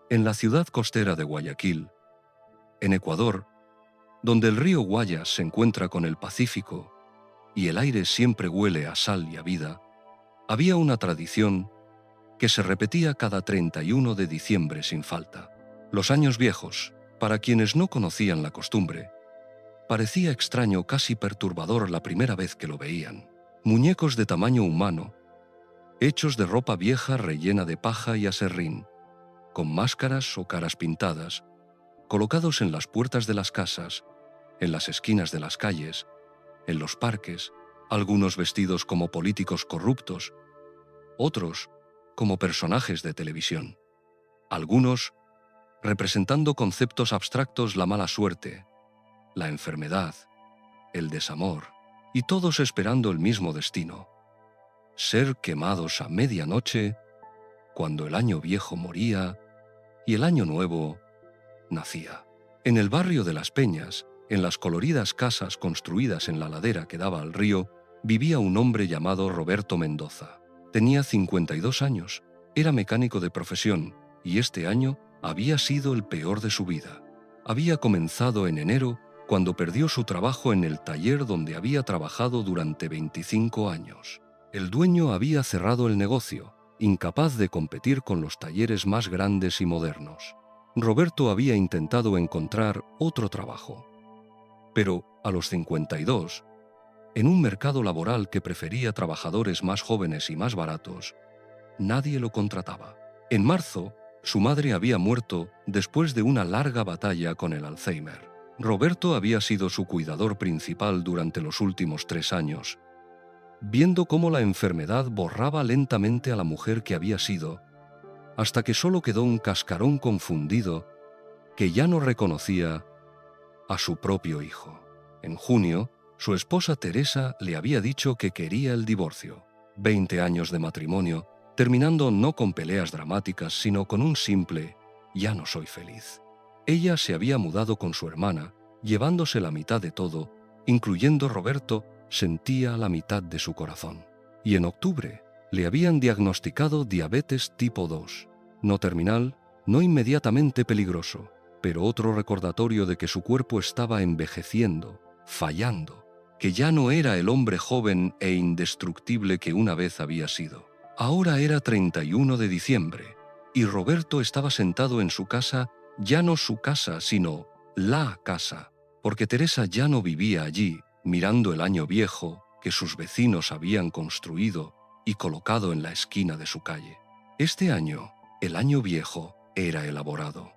A: En la ciudad costera de Guayaquil, en Ecuador, donde el río Guayas se encuentra con el Pacífico y el aire siempre huele a sal y a vida, había una tradición que se repetía cada 31 de diciembre sin falta. Los años viejos, para quienes no conocían la costumbre, parecía extraño, casi perturbador la primera vez que lo veían. Muñecos de tamaño humano, hechos de ropa vieja rellena de paja y aserrín, con máscaras o caras pintadas, colocados en las puertas de las casas, en las esquinas de las calles, en los parques, algunos vestidos como políticos corruptos, otros como personajes de televisión, algunos representando conceptos abstractos, la mala suerte, la enfermedad, el desamor, y todos esperando el mismo destino: ser quemados a medianoche cuando el año viejo moría y el año nuevo nacía. En el barrio de Las Peñas, en las coloridas casas construidas en la ladera que daba al río, vivía un hombre llamado Roberto Mendoza. Tenía 52 años, era mecánico de profesión, y este año había sido el peor de su vida. Había comenzado en enero, cuando perdió su trabajo en el taller donde había trabajado durante 25 años. El dueño había cerrado el negocio, incapaz de competir con los talleres más grandes y modernos. Roberto había intentado encontrar otro trabajo, pero a los 52, en un mercado laboral que prefería trabajadores más jóvenes y más baratos, nadie lo contrataba. En marzo, su madre había muerto después de una larga batalla con el Alzheimer. Roberto había sido su cuidador principal durante los últimos 3 años, viendo cómo la enfermedad borraba lentamente a la mujer que había sido, hasta que solo quedó un cascarón confundido que ya no reconocía a su propio hijo. En junio, su esposa Teresa le había dicho que quería el divorcio. 20 años de matrimonio, terminando no con peleas dramáticas, sino con un simple «ya no soy feliz». Ella se había mudado con su hermana, llevándose la mitad de todo, incluyendo Roberto, sentía la mitad de su corazón. Y en octubre le habían diagnosticado diabetes tipo 2, no terminal, no inmediatamente peligroso, pero otro recordatorio de que su cuerpo estaba envejeciendo, fallando, que ya no era el hombre joven e indestructible que una vez había sido. Ahora era 31 de diciembre, y Roberto estaba sentado en su casa, ya no su casa, sino la casa, porque Teresa ya no vivía allí, mirando el año viejo que sus vecinos habían construido y colocado en la esquina de su calle. Este año, el año viejo, era elaborado.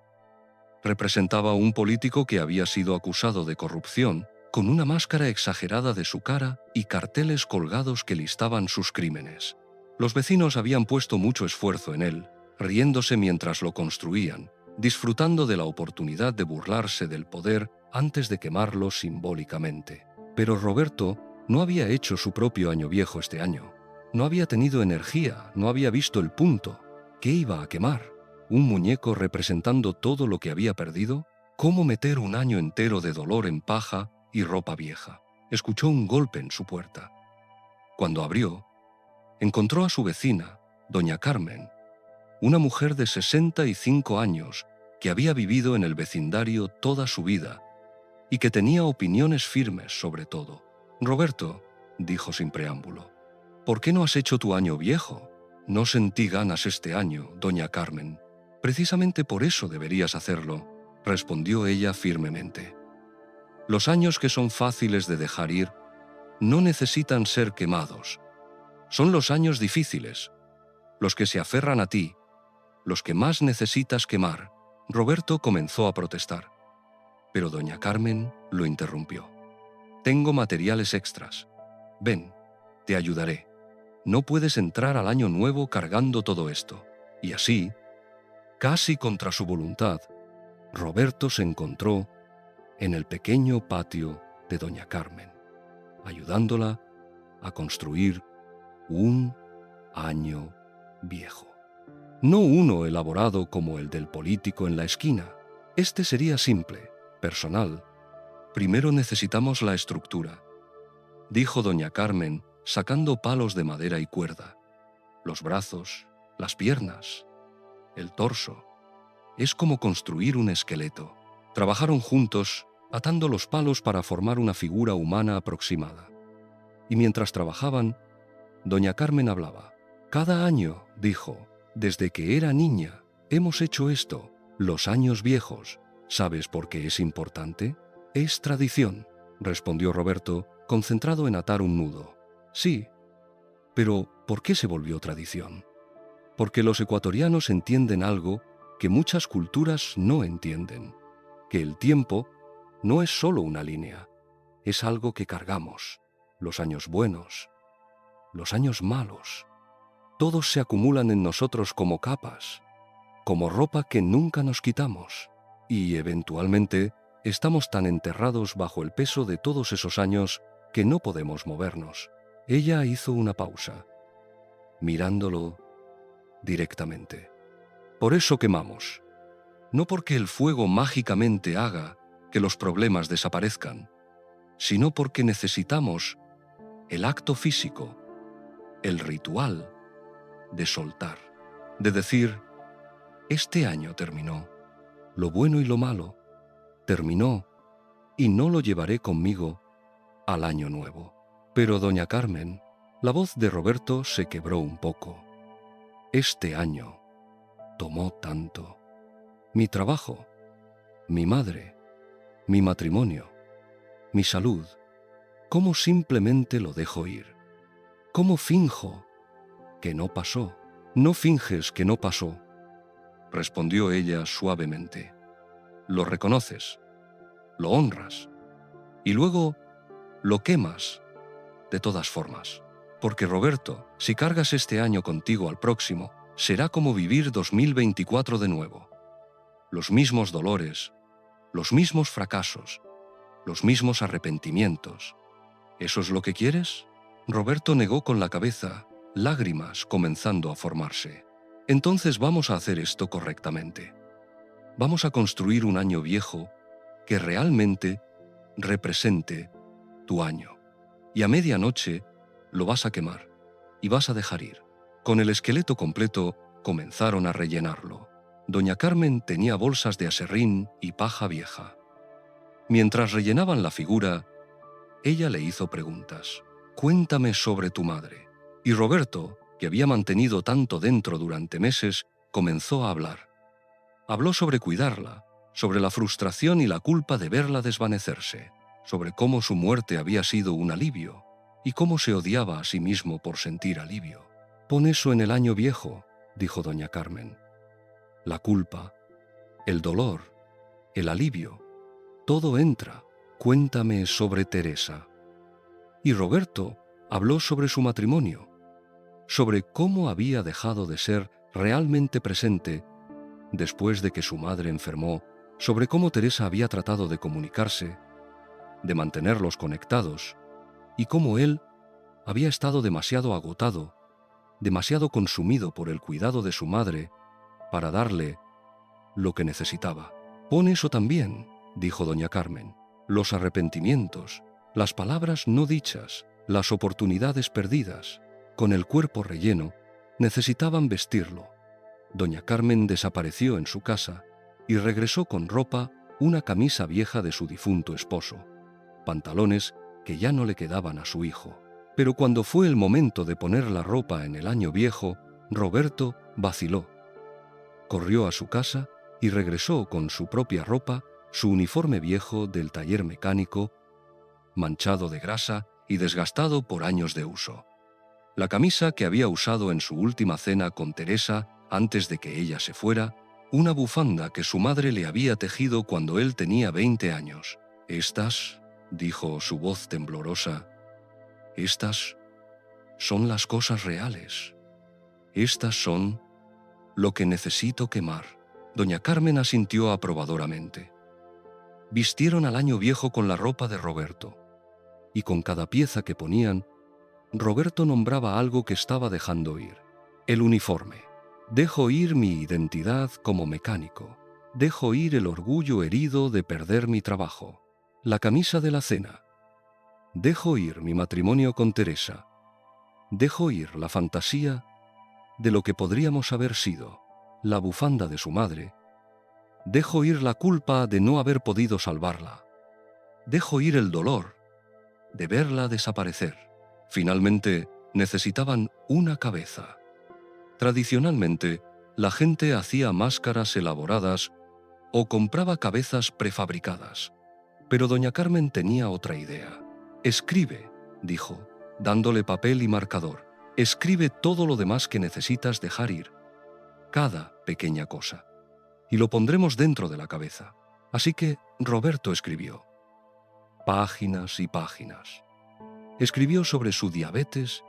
A: Representaba a un político que había sido acusado de corrupción, con una máscara exagerada de su cara y carteles colgados que listaban sus crímenes. Los vecinos habían puesto mucho esfuerzo en él, riéndose mientras lo construían, disfrutando de la oportunidad de burlarse del poder antes de quemarlo simbólicamente. Pero Roberto no había hecho su propio año viejo este año. No había tenido energía, no había visto el punto. ¿Qué iba a quemar? ¿Un muñeco representando todo lo que había perdido? ¿Cómo meter un año entero de dolor en paja y ropa vieja? Escuchó un golpe en su puerta. Cuando abrió, encontró a su vecina, doña Carmen, una mujer de 65 años que había vivido en el vecindario toda su vida y que tenía opiniones firmes sobre todo. «Roberto», dijo sin preámbulo, «¿por qué no has hecho tu año viejo?» «No sentí ganas este año, doña Carmen». «Precisamente por eso deberías hacerlo», respondió ella firmemente. «Los años que son fáciles de dejar ir no necesitan ser quemados. Son los años difíciles, los que se aferran a ti, los que más necesitas quemar». Roberto comenzó a protestar, pero doña Carmen lo interrumpió. «Tengo materiales extras. Ven, te ayudaré. No puedes entrar al año nuevo cargando todo esto». Y así, casi contra su voluntad, Roberto se encontró en el pequeño patio de doña Carmen, ayudándola a construir un año viejo. No uno elaborado como el del político en la esquina. Este sería simple, personal. Primero necesitamos la estructura, dijo doña Carmen, sacando palos de madera y cuerda. Los brazos, las piernas, el torso. Es como construir un esqueleto. Trabajaron juntos atando los palos para formar una figura humana aproximada. Y mientras trabajaban, doña Carmen hablaba. «Cada año», dijo, «desde que era niña, hemos hecho esto, los años viejos. ¿Sabes por qué es importante? Es tradición», respondió Roberto, concentrado en atar un nudo. «Sí, pero ¿por qué se volvió tradición?» «Porque los ecuatorianos entienden algo que muchas culturas no entienden, que el tiempo no es solo una línea, es algo que cargamos, los años buenos, los años malos. Todos se acumulan en nosotros como capas, como ropa que nunca nos quitamos, y eventualmente estamos tan enterrados bajo el peso de todos esos años que no podemos movernos». Ella hizo una pausa, mirándolo directamente. «Por eso quemamos, no porque el fuego mágicamente haga que los problemas desaparezcan, sino porque necesitamos el acto físico, el ritual de soltar, de decir, este año terminó, lo bueno y lo malo terminó y no lo llevaré conmigo al año nuevo». Pero doña Carmen, la voz de Roberto se quebró un poco. «Este año tomó tanto. Mi trabajo, mi madre, mi matrimonio, mi salud. ¿Cómo simplemente lo dejo ir? ¿Cómo finjo que no pasó?» «No finges que no pasó», respondió ella suavemente. «Lo reconoces, lo honras, y luego lo quemas de todas formas. Porque Roberto, si cargas este año contigo al próximo, será como vivir 2024 de nuevo. Los mismos dolores, los mismos fracasos, los mismos arrepentimientos. ¿Eso es lo que quieres?» Roberto negó con la cabeza, lágrimas comenzando a formarse. «Entonces vamos a hacer esto correctamente. Vamos a construir un año viejo que realmente represente tu año. Y a medianoche lo vas a quemar y vas a dejar ir». Con el esqueleto completo comenzaron a rellenarlo. Doña Carmen tenía bolsas de aserrín y paja vieja. Mientras rellenaban la figura, ella le hizo preguntas. «Cuéntame sobre tu madre». Y Roberto, que había mantenido tanto dentro durante meses, comenzó a hablar. Habló sobre cuidarla, sobre la frustración y la culpa de verla desvanecerse, sobre cómo su muerte había sido un alivio y cómo se odiaba a sí mismo por sentir alivio. «Pon eso en el año viejo», dijo doña Carmen. «La culpa, el dolor, el alivio, todo entra. Cuéntame sobre Teresa». Y Roberto habló sobre su matrimonio, sobre cómo había dejado de ser realmente presente después de que su madre enfermó, sobre cómo Teresa había tratado de comunicarse, de mantenerlos conectados, y cómo él había estado demasiado agotado, demasiado consumido por el cuidado de su madre para darle lo que necesitaba. «Pon eso también», dijo doña Carmen. «Los arrepentimientos, las palabras no dichas, las oportunidades perdidas, con el cuerpo relleno, necesitaban vestirlo». Doña Carmen desapareció en su casa y regresó con ropa, una camisa vieja de su difunto esposo, pantalones que ya no le quedaban a su hijo. Pero cuando fue el momento de poner la ropa en el año viejo, Roberto vaciló. Corrió a su casa y regresó con su propia ropa, su uniforme viejo del taller mecánico, manchado de grasa y desgastado por años de uso. La camisa que había usado en su última cena con Teresa antes de que ella se fuera, una bufanda que su madre le había tejido cuando él tenía 20 años. «Estas», dijo su voz temblorosa, «estas son las cosas reales. Estas son lo que necesito quemar». Doña Carmen asintió aprobadoramente. Vistieron al año viejo con la ropa de Roberto, y con cada pieza que ponían, Roberto nombraba algo que estaba dejando ir. El uniforme. «Dejo ir mi identidad como mecánico. Dejo ir el orgullo herido de perder mi trabajo». La camisa de la cena. «Dejo ir mi matrimonio con Teresa. Dejo ir la fantasía de lo que podríamos haber sido». La bufanda de su madre. «Dejo ir la culpa de no haber podido salvarla». Dejo ir el dolor de verla desaparecer. Finalmente, necesitaban una cabeza. Tradicionalmente, la gente hacía máscaras elaboradas o compraba cabezas prefabricadas. Pero doña Carmen tenía otra idea. «Escribe», dijo, dándole papel y marcador. «Escribe todo lo demás que necesitas dejar ir, cada pequeña cosa, y lo pondremos dentro de la cabeza». Así que Roberto escribió. Páginas y páginas. Escribió sobre su diabetes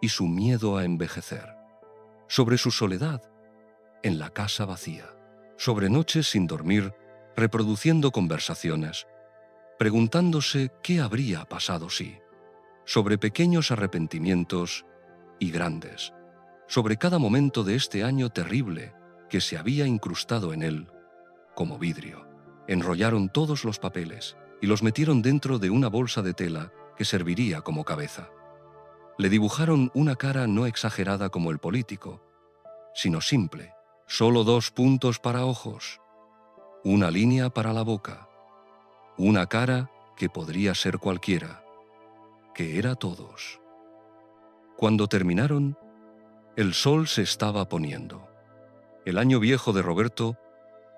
A: y su miedo a envejecer, sobre su soledad en la casa vacía, sobre noches sin dormir, reproduciendo conversaciones, preguntándose qué habría pasado si, sobre pequeños arrepentimientos y grandes, sobre cada momento de este año terrible que se había incrustado en él como vidrio. Enrollaron todos los papeles y los metieron dentro de una bolsa de tela que serviría como cabeza. Le dibujaron una cara no exagerada como el político, sino simple, solo 2 puntos para ojos, una línea para la boca, una cara que podría ser cualquiera, que era todos. Cuando terminaron, el sol se estaba poniendo. El año viejo de Roberto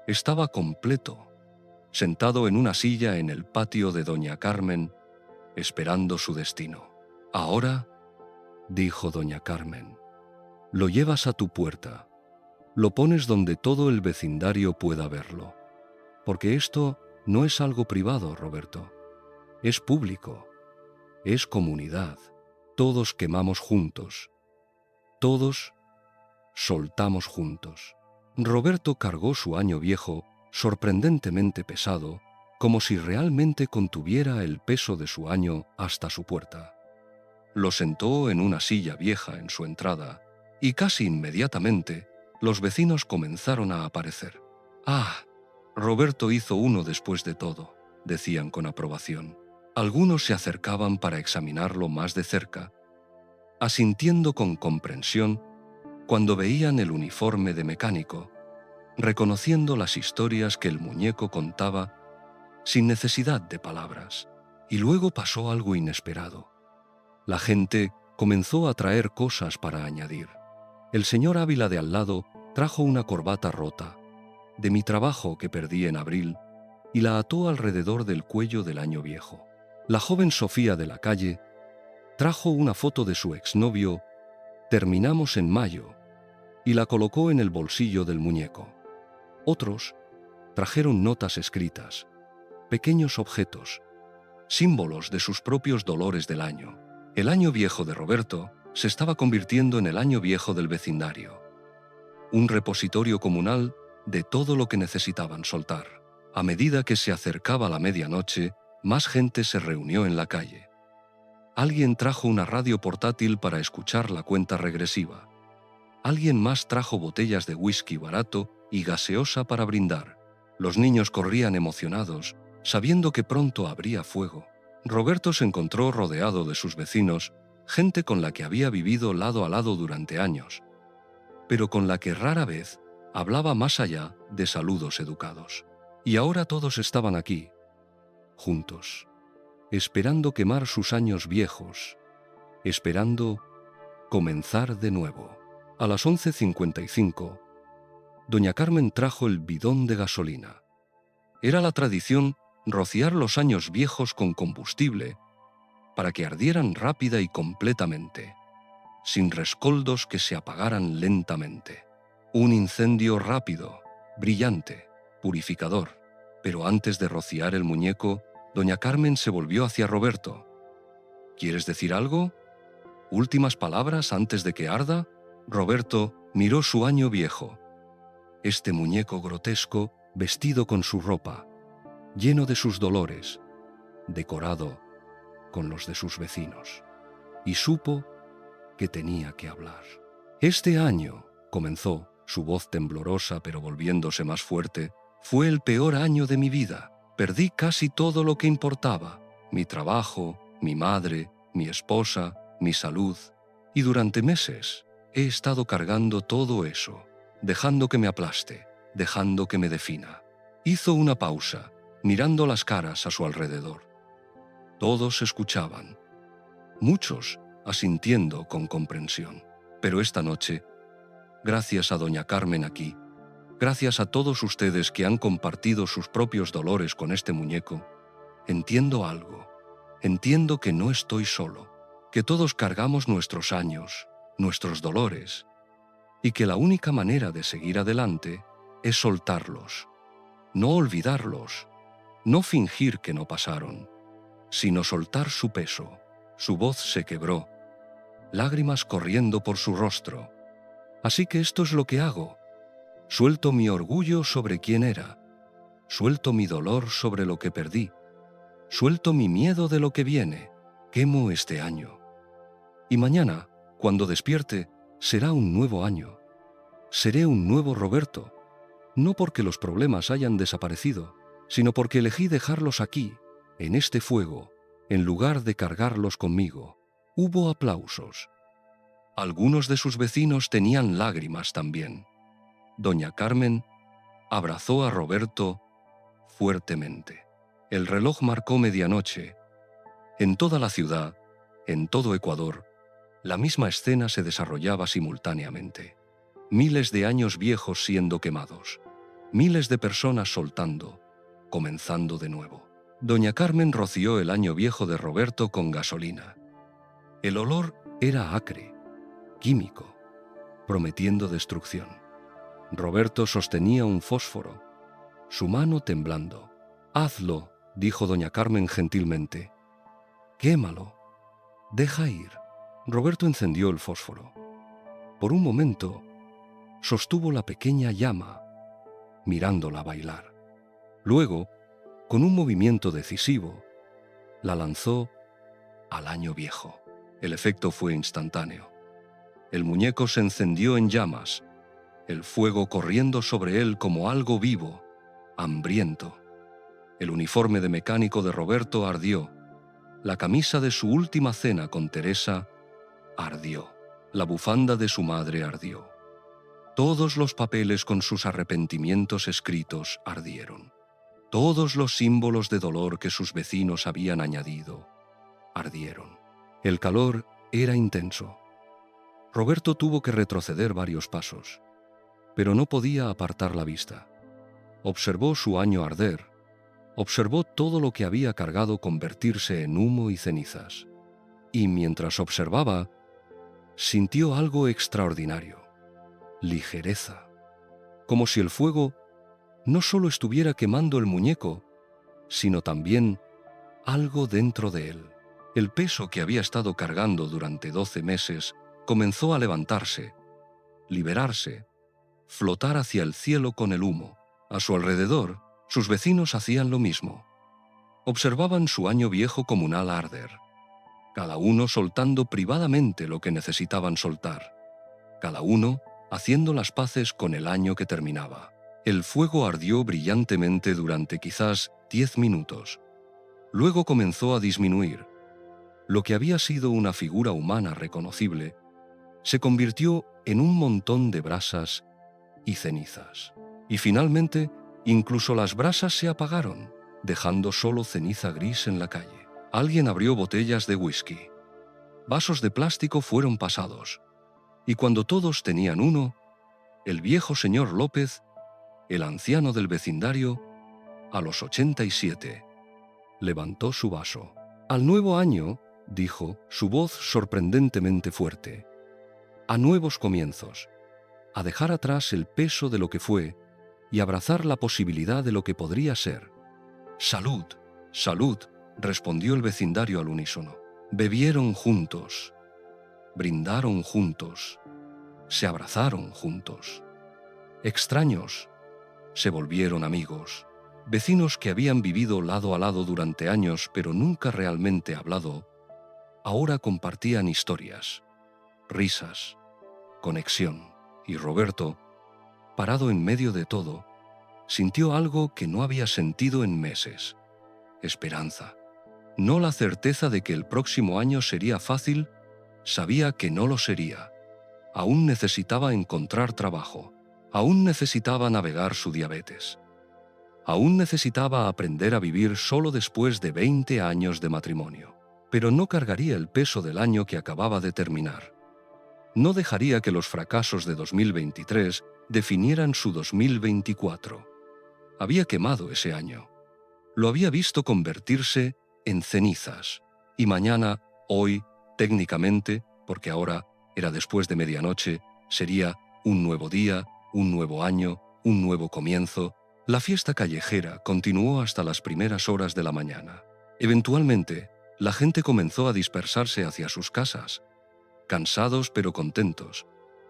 A: estaba completo, sentado en una silla en el patio de doña Carmen, esperando su destino. «Ahora», dijo doña Carmen, «lo llevas a tu puerta, lo pones donde todo el vecindario pueda verlo. Porque esto no es algo privado, Roberto. Es público, es comunidad. Todos quemamos juntos, todos soltamos juntos». Roberto cargó su año viejo, sorprendentemente pesado, como si realmente contuviera el peso de su año hasta su puerta. Lo sentó en una silla vieja en su entrada, y casi inmediatamente los vecinos comenzaron a aparecer. «Ah, Roberto hizo uno después de todo», decían con aprobación. Algunos se acercaban para examinarlo más de cerca, asintiendo con comprensión cuando veían el uniforme de mecánico, reconociendo las historias que el muñeco contaba sin necesidad de palabras. Y luego pasó algo inesperado. La gente comenzó a traer cosas para añadir. El señor Ávila de al lado trajo una corbata rota, de mi trabajo que perdí en abril, y la ató alrededor del cuello del año viejo. La joven Sofía de la calle trajo una foto de su exnovio, terminamos en mayo, y la colocó en el bolsillo del muñeco. Otros trajeron notas escritas, pequeños objetos, símbolos de sus propios dolores del año. El año viejo de Roberto se estaba convirtiendo en el año viejo del vecindario, un repositorio comunal de todo lo que necesitaban soltar. A medida que se acercaba la medianoche, más gente se reunió en la calle. Alguien trajo una radio portátil para escuchar la cuenta regresiva. Alguien más trajo botellas de whisky barato y gaseosa para brindar. Los niños corrían emocionados, sabiendo que pronto habría fuego. Roberto se encontró rodeado de sus vecinos, gente con la que había vivido lado a lado durante años, pero con la que rara vez hablaba más allá de saludos educados. Y ahora todos estaban aquí, juntos, esperando quemar sus años viejos, esperando comenzar de nuevo. A las 11:55, doña Carmen trajo el bidón de gasolina. Era la tradición rociar los años viejos con combustible para que ardieran rápida y completamente, sin rescoldos que se apagaran lentamente. Un incendio rápido, brillante, purificador. Pero antes de rociar el muñeco, doña Carmen se volvió hacia Roberto. «¿Quieres decir algo? ¿Últimas palabras antes de que arda?» Roberto miró su año viejo. Este muñeco grotesco, vestido con su ropa, lleno de sus dolores, decorado con los de sus vecinos. Y supo que tenía que hablar. «Este año», comenzó, su voz temblorosa pero volviéndose más fuerte, «fue el peor año de mi vida. Perdí casi todo lo que importaba, mi trabajo, mi madre, mi esposa, mi salud, y durante meses he estado cargando todo eso, dejando que me aplaste, dejando que me defina». Hizo una pausa, mirando las caras a su alrededor. Todos escuchaban, muchos asintiendo con comprensión. Pero esta noche, gracias a doña Carmen aquí, gracias a todos ustedes que han compartido sus propios dolores con este muñeco, entiendo algo. Entiendo que no estoy solo, que todos cargamos nuestros años, nuestros dolores, y que la única manera de seguir adelante es soltarlos, no olvidarlos, no fingir que no pasaron, sino soltar su peso. Su voz se quebró, lágrimas corriendo por su rostro. Así que esto es lo que hago. Suelto mi orgullo sobre quién era, suelto mi dolor sobre lo que perdí, suelto mi miedo de lo que viene, quemo este año. Y mañana, cuando despierte, será un nuevo año. Seré un nuevo Roberto, no porque los problemas hayan desaparecido, sino porque elegí dejarlos aquí, en este fuego, en lugar de cargarlos conmigo. Hubo aplausos. Algunos de sus vecinos tenían lágrimas también. Doña Carmen abrazó a Roberto fuertemente. El reloj marcó medianoche. En toda la ciudad, en todo Ecuador, la misma escena se desarrollaba simultáneamente. Miles de años viejos siendo quemados. Miles de personas soltando, comenzando de nuevo. Doña Carmen roció el año viejo de Roberto con gasolina. El olor era acre, químico, prometiendo destrucción. Roberto sostenía un fósforo, su mano temblando. «Hazlo», dijo doña Carmen gentilmente. «Quémalo. Deja ir». Roberto encendió el fósforo. Por un momento, sostuvo la pequeña llama, mirándola bailar. Luego, con un movimiento decisivo, la lanzó al año viejo. El efecto fue instantáneo. El muñeco se encendió en llamas, el fuego corriendo sobre él como algo vivo, hambriento. El uniforme de mecánico de Roberto ardió. La camisa de su última cena con Teresa ardió. La bufanda de su madre ardió. Todos los papeles con sus arrepentimientos escritos ardieron. Todos los símbolos de dolor que sus vecinos habían añadido ardieron. El calor era intenso. Roberto tuvo que retroceder varios pasos, pero no podía apartar la vista. Observó su año arder, observó todo lo que había cargado convertirse en humo y cenizas. Y mientras observaba, sintió algo extraordinario: ligereza, como si el fuego no solo estuviera quemando el muñeco, sino también algo dentro de él. El peso que había estado cargando durante 12 meses comenzó a levantarse, liberarse, flotar hacia el cielo con el humo. A su alrededor, sus vecinos hacían lo mismo. Observaban su año viejo comunal arder, cada uno soltando privadamente lo que necesitaban soltar, cada uno haciendo las paces con el año que terminaba. El fuego ardió brillantemente durante quizás 10 minutos. Luego comenzó a disminuir. Lo que había sido una figura humana reconocible se convirtió en un montón de brasas y cenizas. Y finalmente, incluso las brasas se apagaron, dejando solo ceniza gris en la calle. Alguien abrió botellas de whisky. Vasos de plástico fueron pasados. Y cuando todos tenían uno, el viejo señor López, el anciano del vecindario, a los 87, levantó su vaso. «Al nuevo año», dijo, su voz sorprendentemente fuerte. «A nuevos comienzos. A dejar atrás el peso de lo que fue y abrazar la posibilidad de lo que podría ser». «Salud, salud», respondió el vecindario al unísono. Bebieron juntos, brindaron juntos, se abrazaron juntos. Extraños, se volvieron amigos. Vecinos que habían vivido lado a lado durante años pero nunca realmente hablado, ahora compartían historias, risas, conexión. Y Roberto, parado en medio de todo, sintió algo que no había sentido en meses: esperanza. No la certeza de que el próximo año sería fácil, sabía que no lo sería. Aún necesitaba encontrar trabajo, aún necesitaba navegar su diabetes. Aún necesitaba aprender a vivir solo después de 20 años de matrimonio. Pero no cargaría el peso del año que acababa de terminar. No dejaría que los fracasos de 2023 definieran su 2024. Había quemado ese año. Lo había visto convertirse en cenizas. Y mañana, hoy, técnicamente, porque ahora era después de medianoche, sería un nuevo día, un nuevo año, un nuevo comienzo. La fiesta callejera continuó hasta las primeras horas de la mañana. Eventualmente, la gente comenzó a dispersarse hacia sus casas, cansados pero contentos,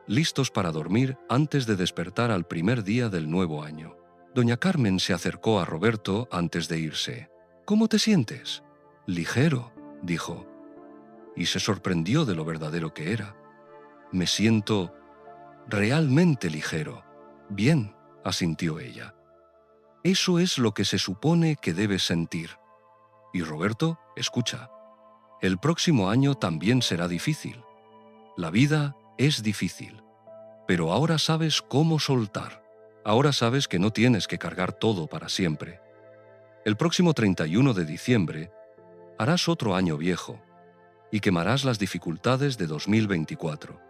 A: listos para dormir antes de despertar al primer día del nuevo año. Doña Carmen se acercó a Roberto antes de irse. «¿Cómo te sientes?» «Ligero», dijo, y se sorprendió de lo verdadero que era. «Me siento realmente ligero». «Bien», asintió ella. «Eso es lo que se supone que debes sentir». «Y Roberto, escucha, el próximo año también será difícil. La vida es difícil, pero ahora sabes cómo soltar. Ahora sabes que no tienes que cargar todo para siempre. El próximo 31 de diciembre harás otro año viejo y quemarás las dificultades de 2024.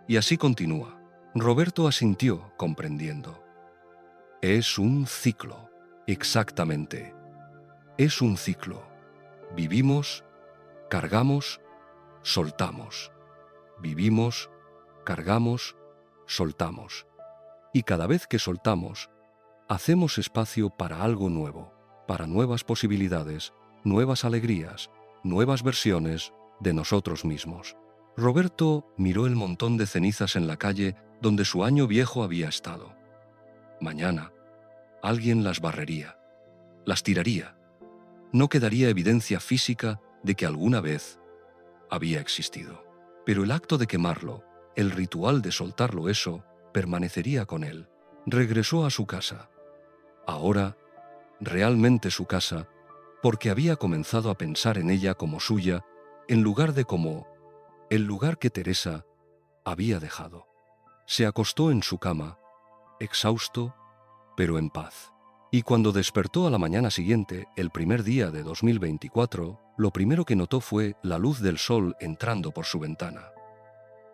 A: Y así continúa». Roberto asintió, comprendiendo. Es un ciclo, exactamente. Es un ciclo. Vivimos, cargamos, soltamos. Vivimos, cargamos, soltamos. Y cada vez que soltamos, hacemos espacio para algo nuevo, para nuevas posibilidades, nuevas alegrías, nuevas versiones de nosotros mismos. Roberto miró el montón de cenizas en la calle donde su año viejo había estado. Mañana, alguien las barrería, las tiraría. No quedaría evidencia física de que alguna vez había existido. Pero el acto de quemarlo, el ritual de soltarlo, eso, permanecería con él. Regresó a su casa. Ahora, realmente su casa, porque había comenzado a pensar en ella como suya, en lugar de como el lugar que Teresa había dejado. Se acostó en su cama, exhausto, pero en paz. Y cuando despertó a la mañana siguiente, el primer día de 2024, lo primero que notó fue la luz del sol entrando por su ventana.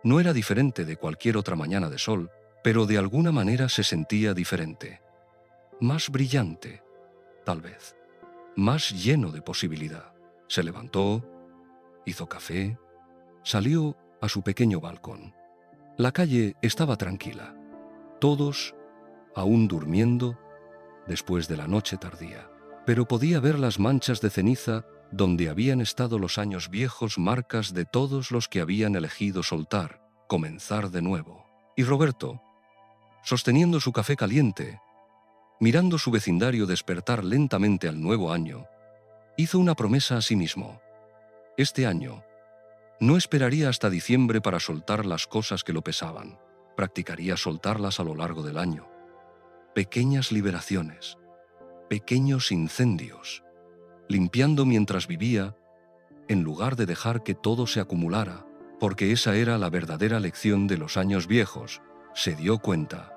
A: No era diferente de cualquier otra mañana de sol, pero de alguna manera se sentía diferente. Más brillante, tal vez. Más lleno de posibilidad. Se levantó, hizo café, salió a su pequeño balcón. La calle estaba tranquila. Todos, aún durmiendo, después de la noche tardía, pero podía ver las manchas de ceniza donde habían estado los años viejos, marcas de todos los que habían elegido soltar, comenzar de nuevo. Y Roberto, sosteniendo su café caliente, mirando su vecindario despertar lentamente al nuevo año, hizo una promesa a sí mismo. Este año, no esperaría hasta diciembre para soltar las cosas que lo pesaban. Practicaría soltarlas a lo largo del año. Pequeñas liberaciones, pequeños incendios, limpiando mientras vivía, en lugar de dejar que todo se acumulara, porque esa era la verdadera lección de los años viejos, se dio cuenta.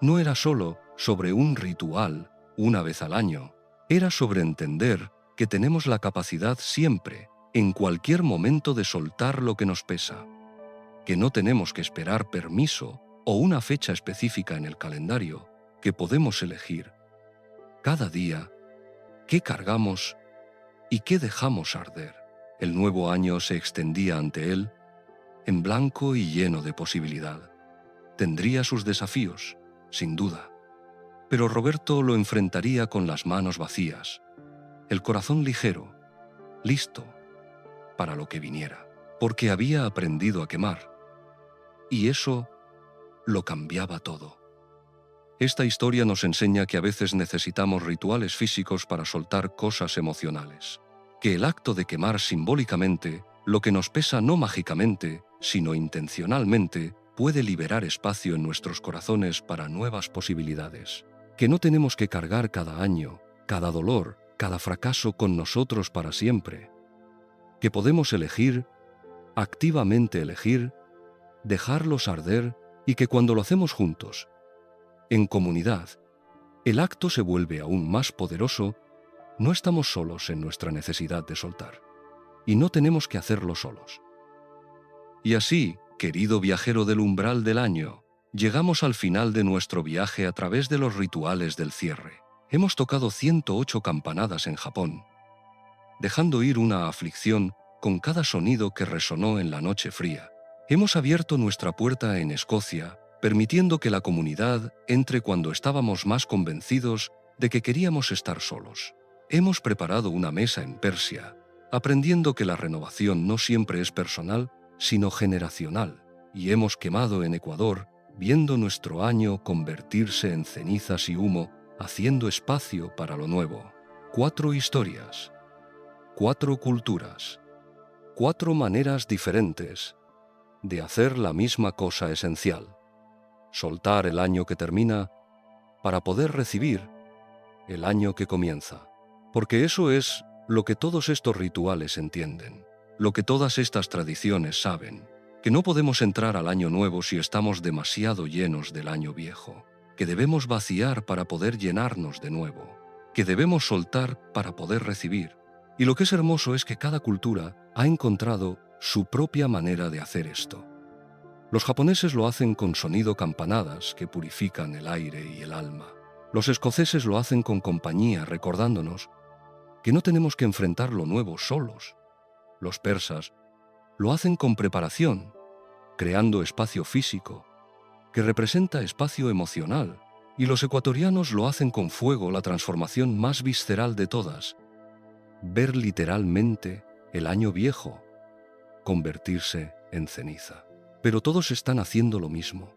A: No era solo sobre un ritual, una vez al año, era sobre entender que tenemos la capacidad siempre, en cualquier momento, de soltar lo que nos pesa, que no tenemos que esperar permiso o una fecha específica en el calendario, que podemos elegir cada día qué cargamos y qué dejamos arder. El nuevo año se extendía ante él, en blanco y lleno de posibilidad. Tendría sus desafíos, sin duda, pero Roberto lo enfrentaría con las manos vacías, el corazón ligero, listo para lo que viniera, porque había aprendido a quemar, y eso lo cambiaba todo. Esta historia nos enseña que a veces necesitamos rituales físicos para soltar cosas emocionales. Que el acto de quemar simbólicamente lo que nos pesa, no mágicamente, sino intencionalmente, puede liberar espacio en nuestros corazones para nuevas posibilidades. Que no tenemos que cargar cada año, cada dolor, cada fracaso con nosotros para siempre. Que podemos elegir, activamente elegir, dejarlos arder, y que cuando lo hacemos juntos, en comunidad, el acto se vuelve aún más poderoso, no estamos solos en nuestra necesidad de soltar. Y no tenemos que hacerlo solos. Y así, querido viajero del umbral del año, llegamos al final de nuestro viaje a través de los rituales del cierre. Hemos tocado 108 campanadas en Japón, dejando ir una aflicción con cada sonido que resonó en la noche fría. Hemos abierto nuestra puerta en Escocia, permitiendo que la comunidad entre cuando estábamos más convencidos de que queríamos estar solos. Hemos preparado una mesa en Persia, aprendiendo que la renovación no siempre es personal, sino generacional, y hemos quemado en Ecuador, viendo nuestro año convertirse en cenizas y humo, haciendo espacio para lo nuevo. 4 historias, 4 culturas, 4 maneras diferentes de hacer la misma cosa esencial: soltar el año que termina para poder recibir el año que comienza. Porque eso es lo que todos estos rituales entienden, lo que todas estas tradiciones saben, que no podemos entrar al año nuevo si estamos demasiado llenos del año viejo, que debemos vaciar para poder llenarnos de nuevo, que debemos soltar para poder recibir. Y lo que es hermoso es que cada cultura ha encontrado su propia manera de hacer esto. Los japoneses lo hacen con sonido campanadas que purifican el aire y el alma. Los escoceses lo hacen con compañía, recordándonos que no tenemos que enfrentar lo nuevo solos. Los persas lo hacen con preparación, creando espacio físico, que representa espacio emocional, y los ecuatorianos lo hacen con fuego, la transformación más visceral de todas: ver literalmente el año viejo convertirse en ceniza. Pero todos están haciendo lo mismo.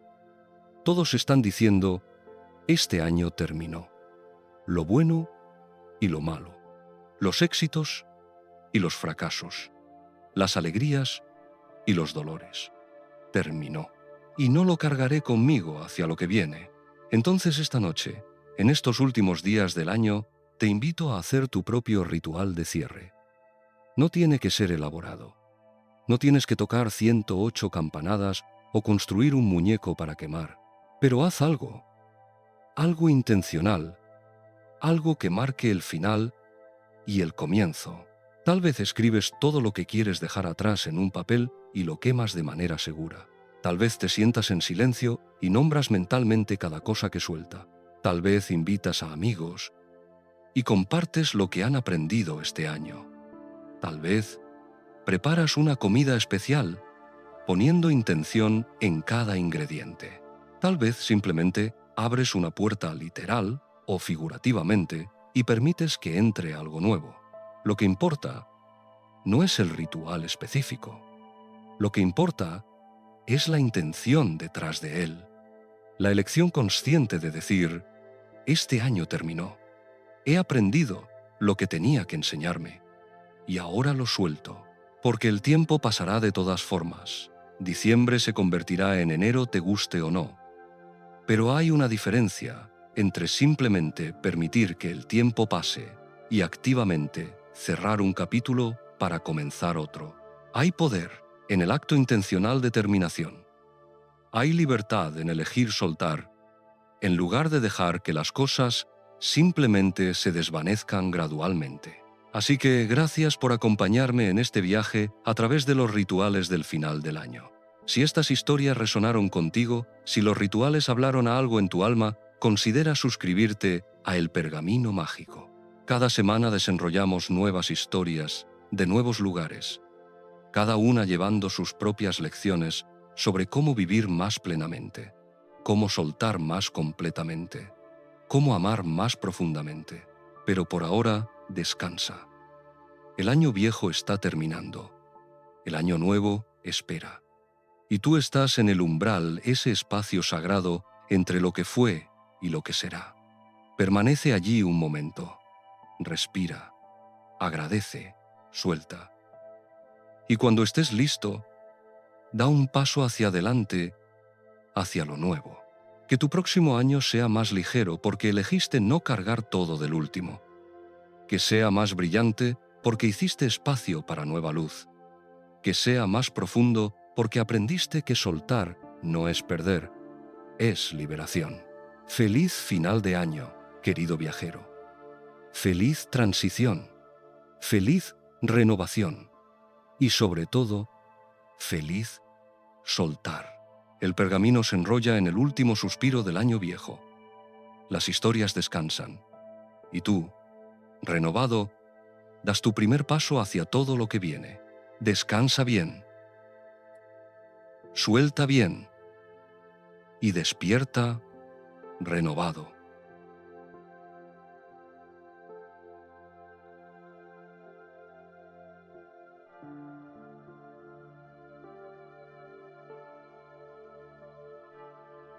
A: Todos están diciendo: este año terminó. Lo bueno y lo malo, los éxitos y los fracasos, las alegrías y los dolores. Terminó. Y no lo cargaré conmigo hacia lo que viene. Entonces esta noche, en estos últimos días del año, te invito a hacer tu propio ritual de cierre. No tiene que ser elaborado. No tienes que tocar 108 campanadas o construir un muñeco para quemar. Pero haz algo intencional, algo que marque el final y el comienzo. Tal vez escribes todo lo que quieres dejar atrás en un papel y lo quemas de manera segura. Tal vez te sientas en silencio y nombras mentalmente cada cosa que suelta. Tal vez invitas a amigos y compartes lo que han aprendido este año. Tal vez preparas una comida especial, poniendo intención en cada ingrediente. Tal vez simplemente abres una puerta literal o figurativamente y permites que entre algo nuevo. Lo que importa no es el ritual específico. Lo que importa es la intención detrás de él. La elección consciente de decir: este año terminó. He aprendido lo que tenía que enseñarme y ahora lo suelto, porque el tiempo pasará de todas formas. Diciembre se convertirá en enero, te guste o no. Pero hay una diferencia entre simplemente permitir que el tiempo pase y activamente cerrar un capítulo para comenzar otro. Hay poder en el acto intencional de terminación. Hay libertad en elegir soltar, en lugar de dejar que las cosas simplemente se desvanezcan gradualmente. Así que gracias por acompañarme en este viaje a través de los rituales del final del año. Si estas historias resonaron contigo, si los rituales hablaron a algo en tu alma, considera suscribirte a El Pergamino Mágico. Cada semana desenrollamos nuevas historias de nuevos lugares, cada una llevando sus propias lecciones sobre cómo vivir más plenamente, cómo soltar más completamente, cómo amar más profundamente. Pero por ahora, descansa. El año viejo está terminando. El año nuevo espera. Y tú estás en el umbral, ese espacio sagrado entre lo que fue y lo que será. Permanece allí un momento. Respira. Agradece. Suelta. Y cuando estés listo, da un paso hacia adelante, hacia lo nuevo. Que tu próximo año sea más ligero porque elegiste no cargar todo del último. Que sea más brillante porque hiciste espacio para nueva luz. Que sea más profundo porque aprendiste que soltar no es perder, es liberación. Feliz final de año. querido viajero. Feliz transición, feliz renovación y sobre todo, feliz soltar. El pergamino se enrolla en el último suspiro del año viejo. Las historias descansan. Y tú, renovado, das tu primer paso hacia todo lo que viene. Descansa bien. Suelta bien. Y despierta renovado.